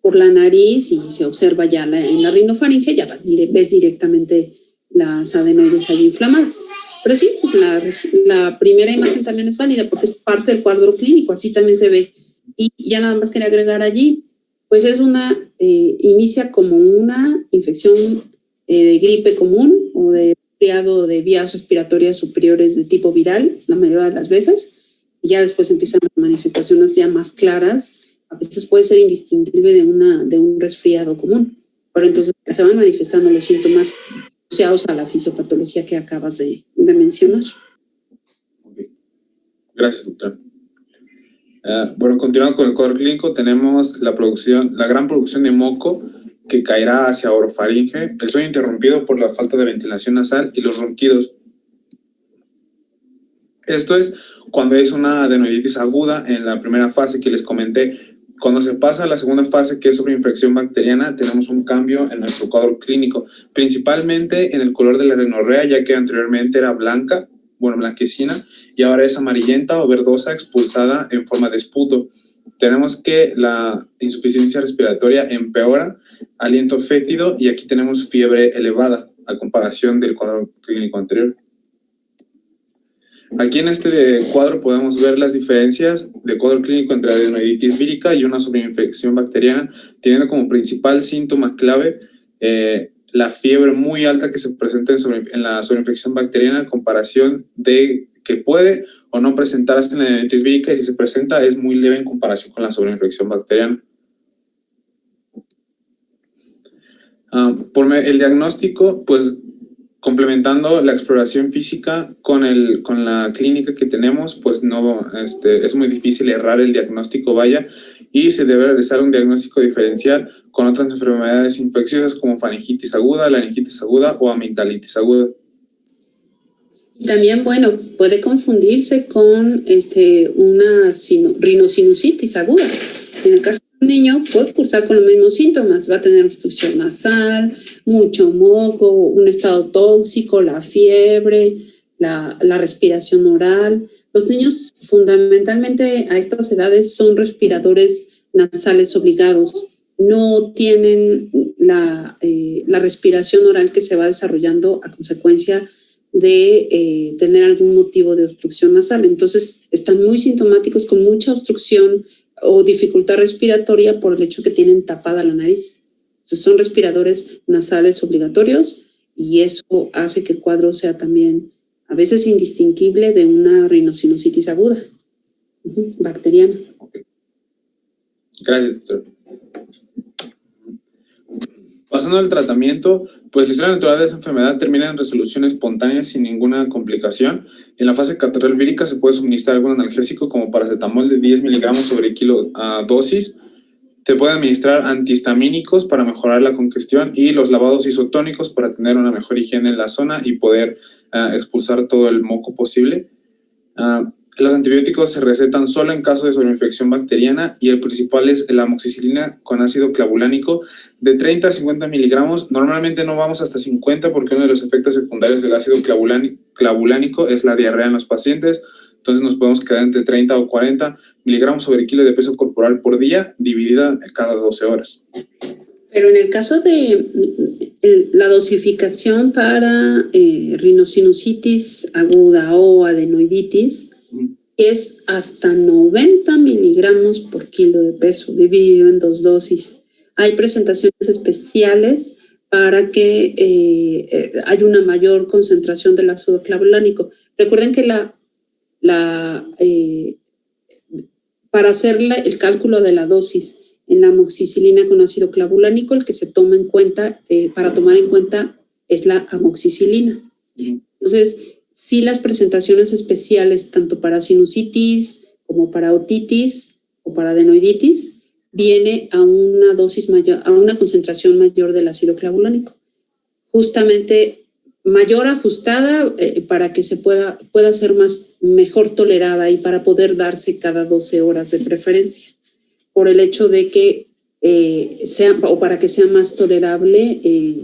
por la nariz y se observa ya en la rinofaringe, ya ves directamente las adenoides ahí inflamadas. Pero sí, la primera imagen también es válida porque es parte del cuadro clínico, así también se ve. Y ya nada más quería agregar allí, pues es inicia como una infección de gripe común o de resfriado de vías respiratorias superiores de tipo viral, la mayoría de las veces, y ya después empiezan las manifestaciones ya más claras. A veces puede ser indistinguible de un resfriado común, pero entonces se van manifestando los síntomas asociados a la fisiopatología que acabas de mencionar. Okay. Gracias, doctor. Bueno, continuando con el cuadro clínico, tenemos la gran producción de moco que caerá hacia orofaringe, el sueño interrumpido por la falta de ventilación nasal y los ronquidos. Esto es cuando es una adenoiditis aguda en la primera fase que les comenté. Cuando se pasa a la segunda fase, que es sobre infección bacteriana, tenemos un cambio en nuestro cuadro clínico, principalmente en el color de la rinorrea, ya que anteriormente era blanquecina, y ahora es amarillenta o verdosa expulsada en forma de esputo. Tenemos que la insuficiencia respiratoria empeora, aliento fétido, y aquí tenemos fiebre elevada, a comparación del cuadro clínico anterior. Aquí en este cuadro podemos ver las diferencias de cuadro clínico entre adenoiditis vírica y una sobreinfección bacteriana, teniendo como principal síntoma clave la fiebre muy alta que se presenta en la sobreinfección bacteriana, en comparación de que puede o no presentarse en la adenoiditis vírica, y si se presenta es muy leve en comparación con la sobreinfección bacteriana. Por el diagnóstico, pues complementando la exploración física con la clínica que tenemos, pues no, es muy difícil errar el diagnóstico, y se debe realizar un diagnóstico diferencial con otras enfermedades infecciosas como faringitis aguda, laringitis aguda o amigdalitis aguda. También, bueno, puede confundirse con una rinosinusitis aguda. En el caso de un niño, puede cursar con los mismos síntomas. Va a tener obstrucción nasal, mucho moco, un estado tóxico, la fiebre, la respiración oral. Los niños, fundamentalmente a estas edades, son respiradores nasales obligados. No tienen la respiración oral que se va desarrollando a consecuencia de tener algún motivo de obstrucción nasal. Entonces, están muy sintomáticos con mucha obstrucción o dificultad respiratoria por el hecho que tienen tapada la nariz. Entonces, son respiradores nasales obligatorios y eso hace que el cuadro sea también a veces indistinguible de una rinosinusitis aguda, bacteriana. Okay. Gracias, doctor. Pasando al tratamiento, pues la historia natural de esa enfermedad termina en resolución espontánea sin ninguna complicación. En la fase catarral vírica se puede suministrar algún analgésico como paracetamol de 10 miligramos sobre kilo dosis. Se puede administrar antihistamínicos para mejorar la congestión y los lavados isotónicos para tener una mejor higiene en la zona y poder expulsar todo el moco posible. Los antibióticos se recetan solo en caso de sobreinfección bacteriana y el principal es la amoxicilina con ácido clavulánico de 30 a 50 miligramos. Normalmente no vamos hasta 50 porque uno de los efectos secundarios del ácido clavulánico es la diarrea en los pacientes. Entonces nos podemos quedar entre 30 o 40 miligramos sobre kilo de peso corporal por día, dividida cada 12 horas. Pero en el caso de la dosificación para rinosinusitis aguda o adenoiditis, es hasta 90 miligramos por kilo de peso, dividido en 2 dosis. Hay presentaciones especiales para que haya una mayor concentración del ácido clavulánico. Recuerden que para hacer el cálculo de la dosis en la amoxicilina con ácido clavulánico, el que se toma en cuenta, para tomar en cuenta, es la amoxicilina. Entonces, sí, las presentaciones especiales, tanto para sinusitis como para otitis o para adenoiditis, viene a una dosis mayor, a una concentración mayor del ácido clavulánico. Justamente mayor ajustada para que se pueda ser mejor tolerada y para poder darse cada 12 horas de preferencia, por el hecho de que o para que sea más tolerable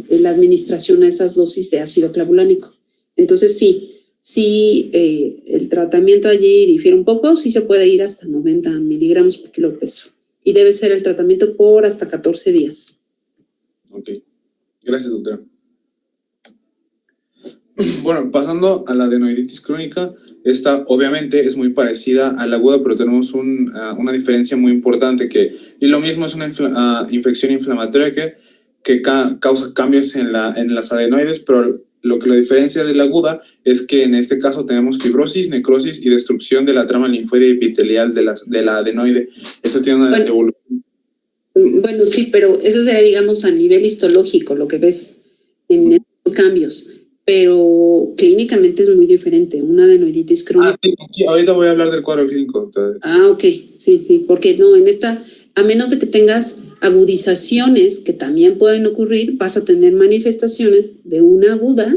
la administración a esas dosis de ácido clavulánico. Entonces sí, el tratamiento allí difiere un poco, sí se puede ir hasta 90 miligramos por kilo de peso. Y debe ser el tratamiento por hasta 14 días. Ok. Gracias, doctora. Bueno, pasando a la adenoiditis crónica, esta obviamente es muy parecida a la aguda, pero tenemos una diferencia muy importante y lo mismo es una infección inflamatoria que causa cambios en las adenoides, pero lo que la diferencia de la aguda es que en este caso tenemos fibrosis, necrosis y destrucción de la trama linfoide epitelial de la adenoide. Esta tiene una evolución. Bueno, sí, pero eso sería, digamos, a nivel histológico, lo que ves en estos cambios. Pero clínicamente es muy diferente. Una adenoiditis crónica. Sí, ahorita voy a hablar del cuadro clínico. Ok, sí, porque no, en esta, a menos de que tengas agudizaciones que también pueden ocurrir, vas a tener manifestaciones de una aguda,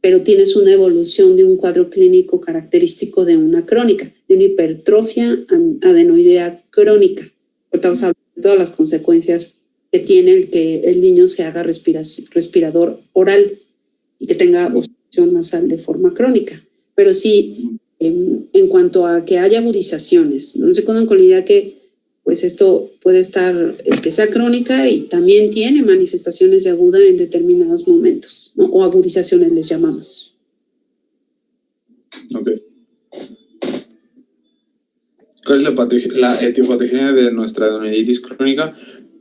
pero tienes una evolución de un cuadro clínico característico de una crónica, de una hipertrofia adenoidea crónica. Ahorita vamos a hablar de todas las consecuencias que tiene el que el niño se haga respirador oral y que tenga obstrucción nasal de forma crónica. Pero sí, en cuanto a que haya agudizaciones, no se confundan con la idea que pues esto puede estar, que sea crónica y también tiene manifestaciones de aguda en determinados momentos, ¿no? O agudizaciones les llamamos. Ok. ¿Cuál es la etiopatogenia de nuestra adenoiditis crónica?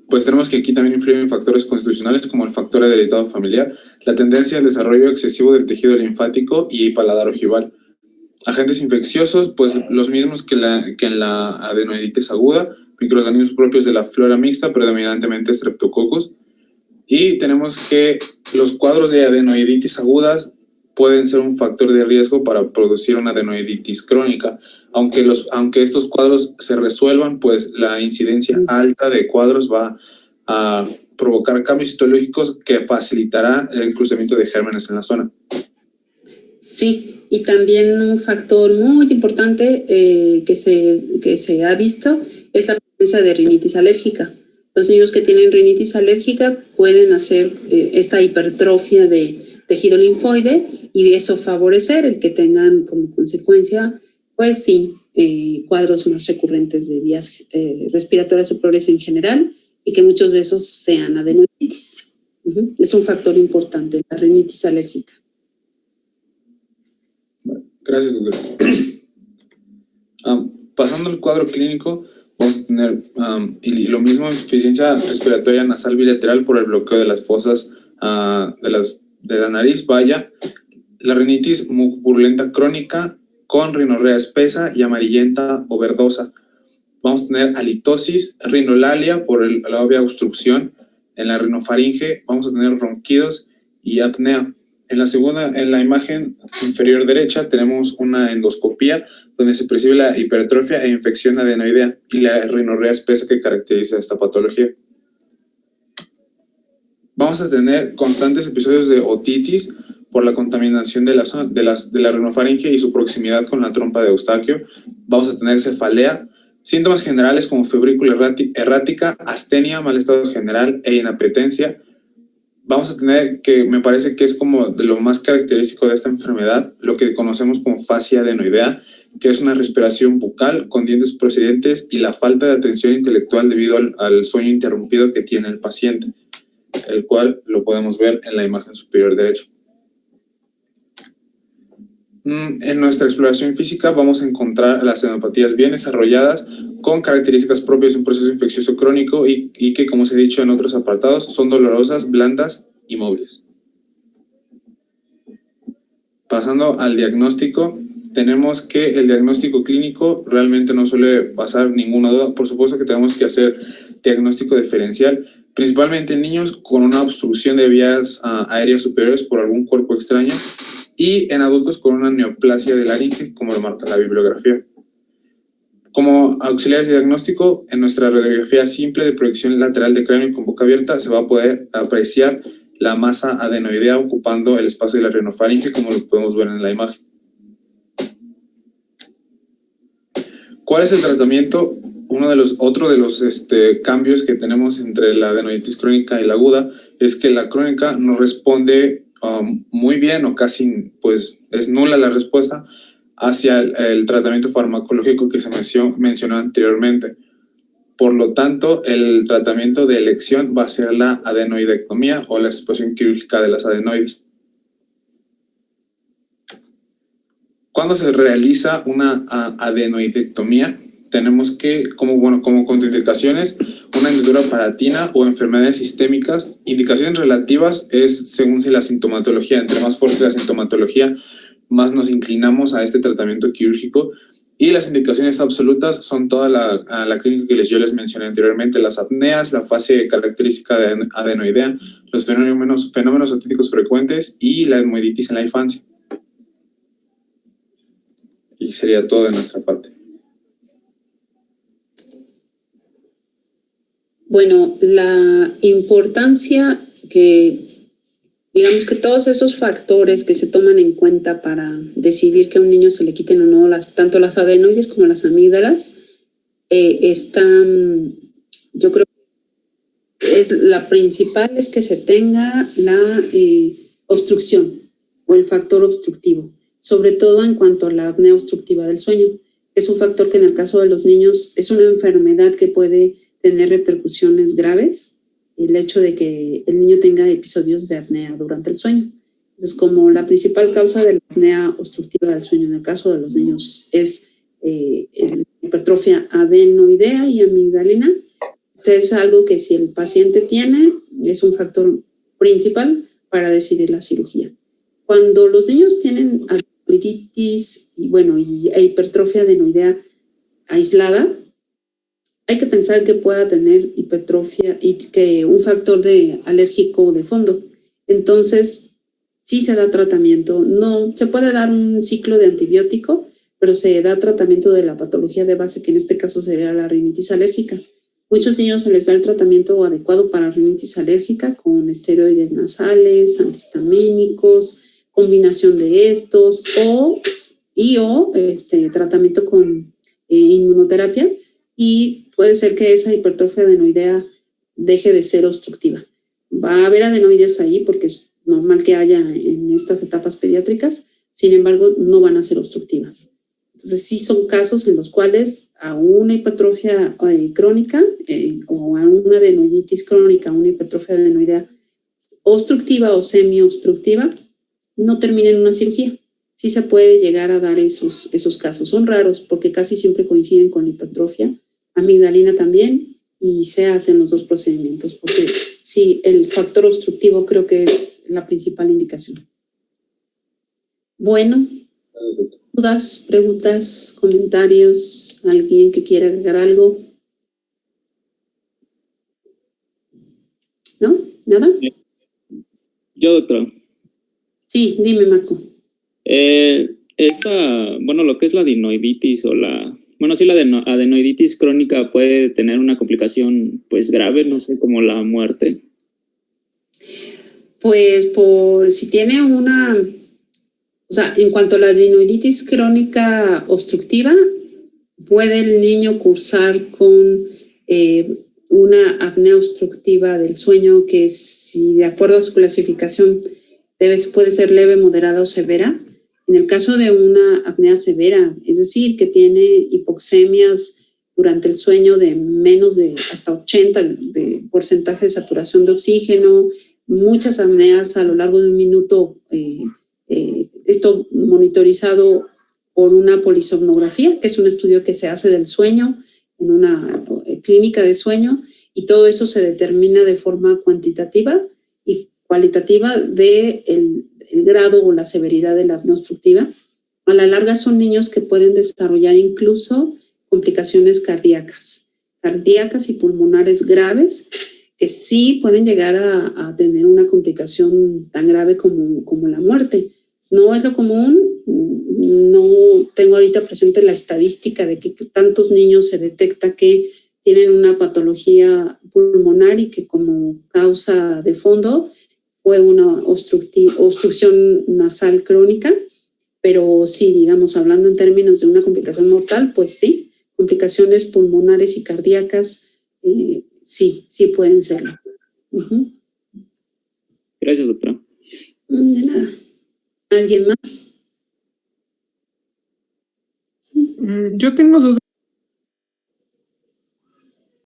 Pues tenemos que aquí también influyen factores constitucionales como el factor hereditario familiar, la tendencia al desarrollo excesivo del tejido linfático y paladar ojival. Agentes infecciosos, pues los mismos que en la adenoiditis aguda, microorganismos propios de la flora mixta, predominantemente Streptococcus. Y tenemos que los cuadros de adenoiditis agudas pueden ser un factor de riesgo para producir una adenoiditis crónica. Aunque estos cuadros se resuelvan, pues la incidencia alta de cuadros va a provocar cambios histológicos que facilitará el cruzamiento de gérmenes en la zona. Sí, y también un factor muy importante que se ha visto es la presencia de rinitis alérgica. Los niños que tienen rinitis alérgica pueden hacer esta hipertrofia de tejido linfoide y eso favorecer el que tengan como consecuencia, pues sí, cuadros más recurrentes de vías respiratorias superiores en general y que muchos de esos sean adenoiditis. Es un factor importante, la rinitis alérgica. Gracias, doctor. Pasando al cuadro clínico, vamos a tener y lo mismo, insuficiencia respiratoria nasal bilateral por el bloqueo de las fosas de la nariz, vaya, la rinitis mucopurulenta crónica con rinorrea espesa y amarillenta o verdosa. Vamos a tener halitosis, rinolalia por la obvia obstrucción en la rinofaringe, vamos a tener ronquidos y apnea. En la imagen inferior derecha tenemos una endoscopía donde se percibe la hipertrofia e infección adenoidea y la rinorrea espesa que caracteriza esta patología. Vamos a tener constantes episodios de otitis por la contaminación de la rinofaringe y su proximidad con la trompa de Eustaquio. Vamos a tener cefalea, síntomas generales como febrícula errática, astenia, mal estado general e inapetencia. Vamos a tener, que me parece que es como de lo más característico de esta enfermedad, lo que conocemos como fascia adenoidea, que es una respiración bucal con dientes procedentes y la falta de atención intelectual debido al sueño interrumpido que tiene el paciente, el cual lo podemos ver en la imagen superior derecha. En nuestra exploración física vamos a encontrar las adenopatías bien desarrolladas con características propias de un proceso infeccioso crónico y que, como se ha dicho en otros apartados, son dolorosas, blandas y móviles. Pasando al diagnóstico, tenemos que el diagnóstico clínico realmente no suele pasar ninguna duda. Por supuesto que tenemos que hacer diagnóstico diferencial, principalmente en niños con una obstrucción de vías aéreas superiores por algún cuerpo extraño y en adultos con una neoplasia de laringe, como lo marca la bibliografía. Como auxiliares de diagnóstico, en nuestra radiografía simple de proyección lateral de cráneo con boca abierta se va a poder apreciar la masa adenoidea ocupando el espacio de la rinofaringe, como lo podemos ver en la imagen. ¿Cuál es el tratamiento? Otro de los cambios que tenemos entre la adenoiditis crónica y la aguda es que la crónica no responde muy bien o casi pues es nula la respuesta hacia el tratamiento farmacológico que se mencionó anteriormente. Por lo tanto, el tratamiento de elección va a ser la adenoidectomía o la extirpación quirúrgica de las adenoides. Cuando se realiza una adenoidectomía, tenemos que, como contraindicaciones, una hendidura palatina o enfermedades sistémicas. Indicaciones relativas es según si la sintomatología, entre más fuerte la sintomatología, más nos inclinamos a este tratamiento quirúrgico. Y las indicaciones absolutas son toda la clínica que yo les mencioné anteriormente, las apneas, la fase característica de adenoidea, los fenómenos otíticos frecuentes y la etmoiditis en la infancia. Y sería todo de nuestra parte. Bueno, la importancia que, digamos que todos esos factores que se toman en cuenta para decidir que a un niño se le quiten o no tanto las adenoides como las amígdalas, están, yo creo que la principal es que se tenga la obstrucción o el factor obstructivo, sobre todo en cuanto a la apnea obstructiva del sueño. Es un factor que en el caso de los niños es una enfermedad que puede tener repercusiones graves, el hecho de que el niño tenga episodios de apnea durante el sueño. Entonces, como la principal causa de la apnea obstructiva del sueño en el caso de los niños es hipertrofia adenoidea y amigdalina, es algo que si el paciente tiene, es un factor principal para decidir la cirugía. Cuando los niños tienen adenoiditis e hipertrofia adenoidea aislada, hay que pensar que pueda tener hipertrofia y que un factor alérgico de fondo. Entonces, sí se da tratamiento. No se puede dar un ciclo de antibiótico, pero se da tratamiento de la patología de base, que en este caso sería la rinitis alérgica. Muchos niños se les da el tratamiento adecuado para rinitis alérgica con esteroides nasales, antihistamínicos, combinación de estos o tratamiento con inmunoterapia, y puede ser que esa hipertrofia adenoidea deje de ser obstructiva. Va a haber adenoides ahí porque es normal que haya en estas etapas pediátricas, sin embargo, no van a ser obstructivas. Entonces, sí son casos en los cuales a una hipertrofia crónica o a una adenoiditis crónica, una hipertrofia adenoidea obstructiva o semi-obstructiva, no termina en una cirugía. Sí se puede llegar a dar esos casos. Son raros porque casi siempre coinciden con hipertrofia, amigdalina también, y se hacen los dos procedimientos, porque sí, el factor obstructivo creo que es la principal indicación. Bueno, dudas, preguntas, comentarios, alguien que quiera agregar algo. ¿No? ¿Nada? Yo, doctora. Sí, dime, Marco. Lo que es la adenoiditis la adenoiditis crónica puede tener una complicación pues grave, no sé, como la muerte. Pues si tiene en cuanto a la adenoiditis crónica obstructiva, puede el niño cursar con una apnea obstructiva del sueño que, si de acuerdo a su clasificación puede ser leve, moderada o severa. En el caso de una apnea severa, es decir, que tiene hipoxemias durante el sueño de menos de hasta 80 de porcentaje de saturación de oxígeno, muchas apneas a lo largo de un minuto, esto monitorizado por una polisomnografía, que es un estudio que se hace del sueño en una clínica de sueño, y todo eso se determina de forma cuantitativa y cualitativa de el grado o la severidad de la apnea obstructiva. A la larga son niños que pueden desarrollar incluso complicaciones cardíacas y pulmonares graves, que sí pueden llegar a tener una complicación tan grave como la muerte. No es lo común, no tengo ahorita presente la estadística de que tantos niños se detecta que tienen una patología pulmonar y que como causa de fondo fue una obstrucción nasal crónica, pero sí, digamos, hablando en términos de una complicación mortal, pues sí, complicaciones pulmonares y cardíacas, sí pueden serlo. Gracias, doctora. De nada. ¿Alguien más? Yo tengo dos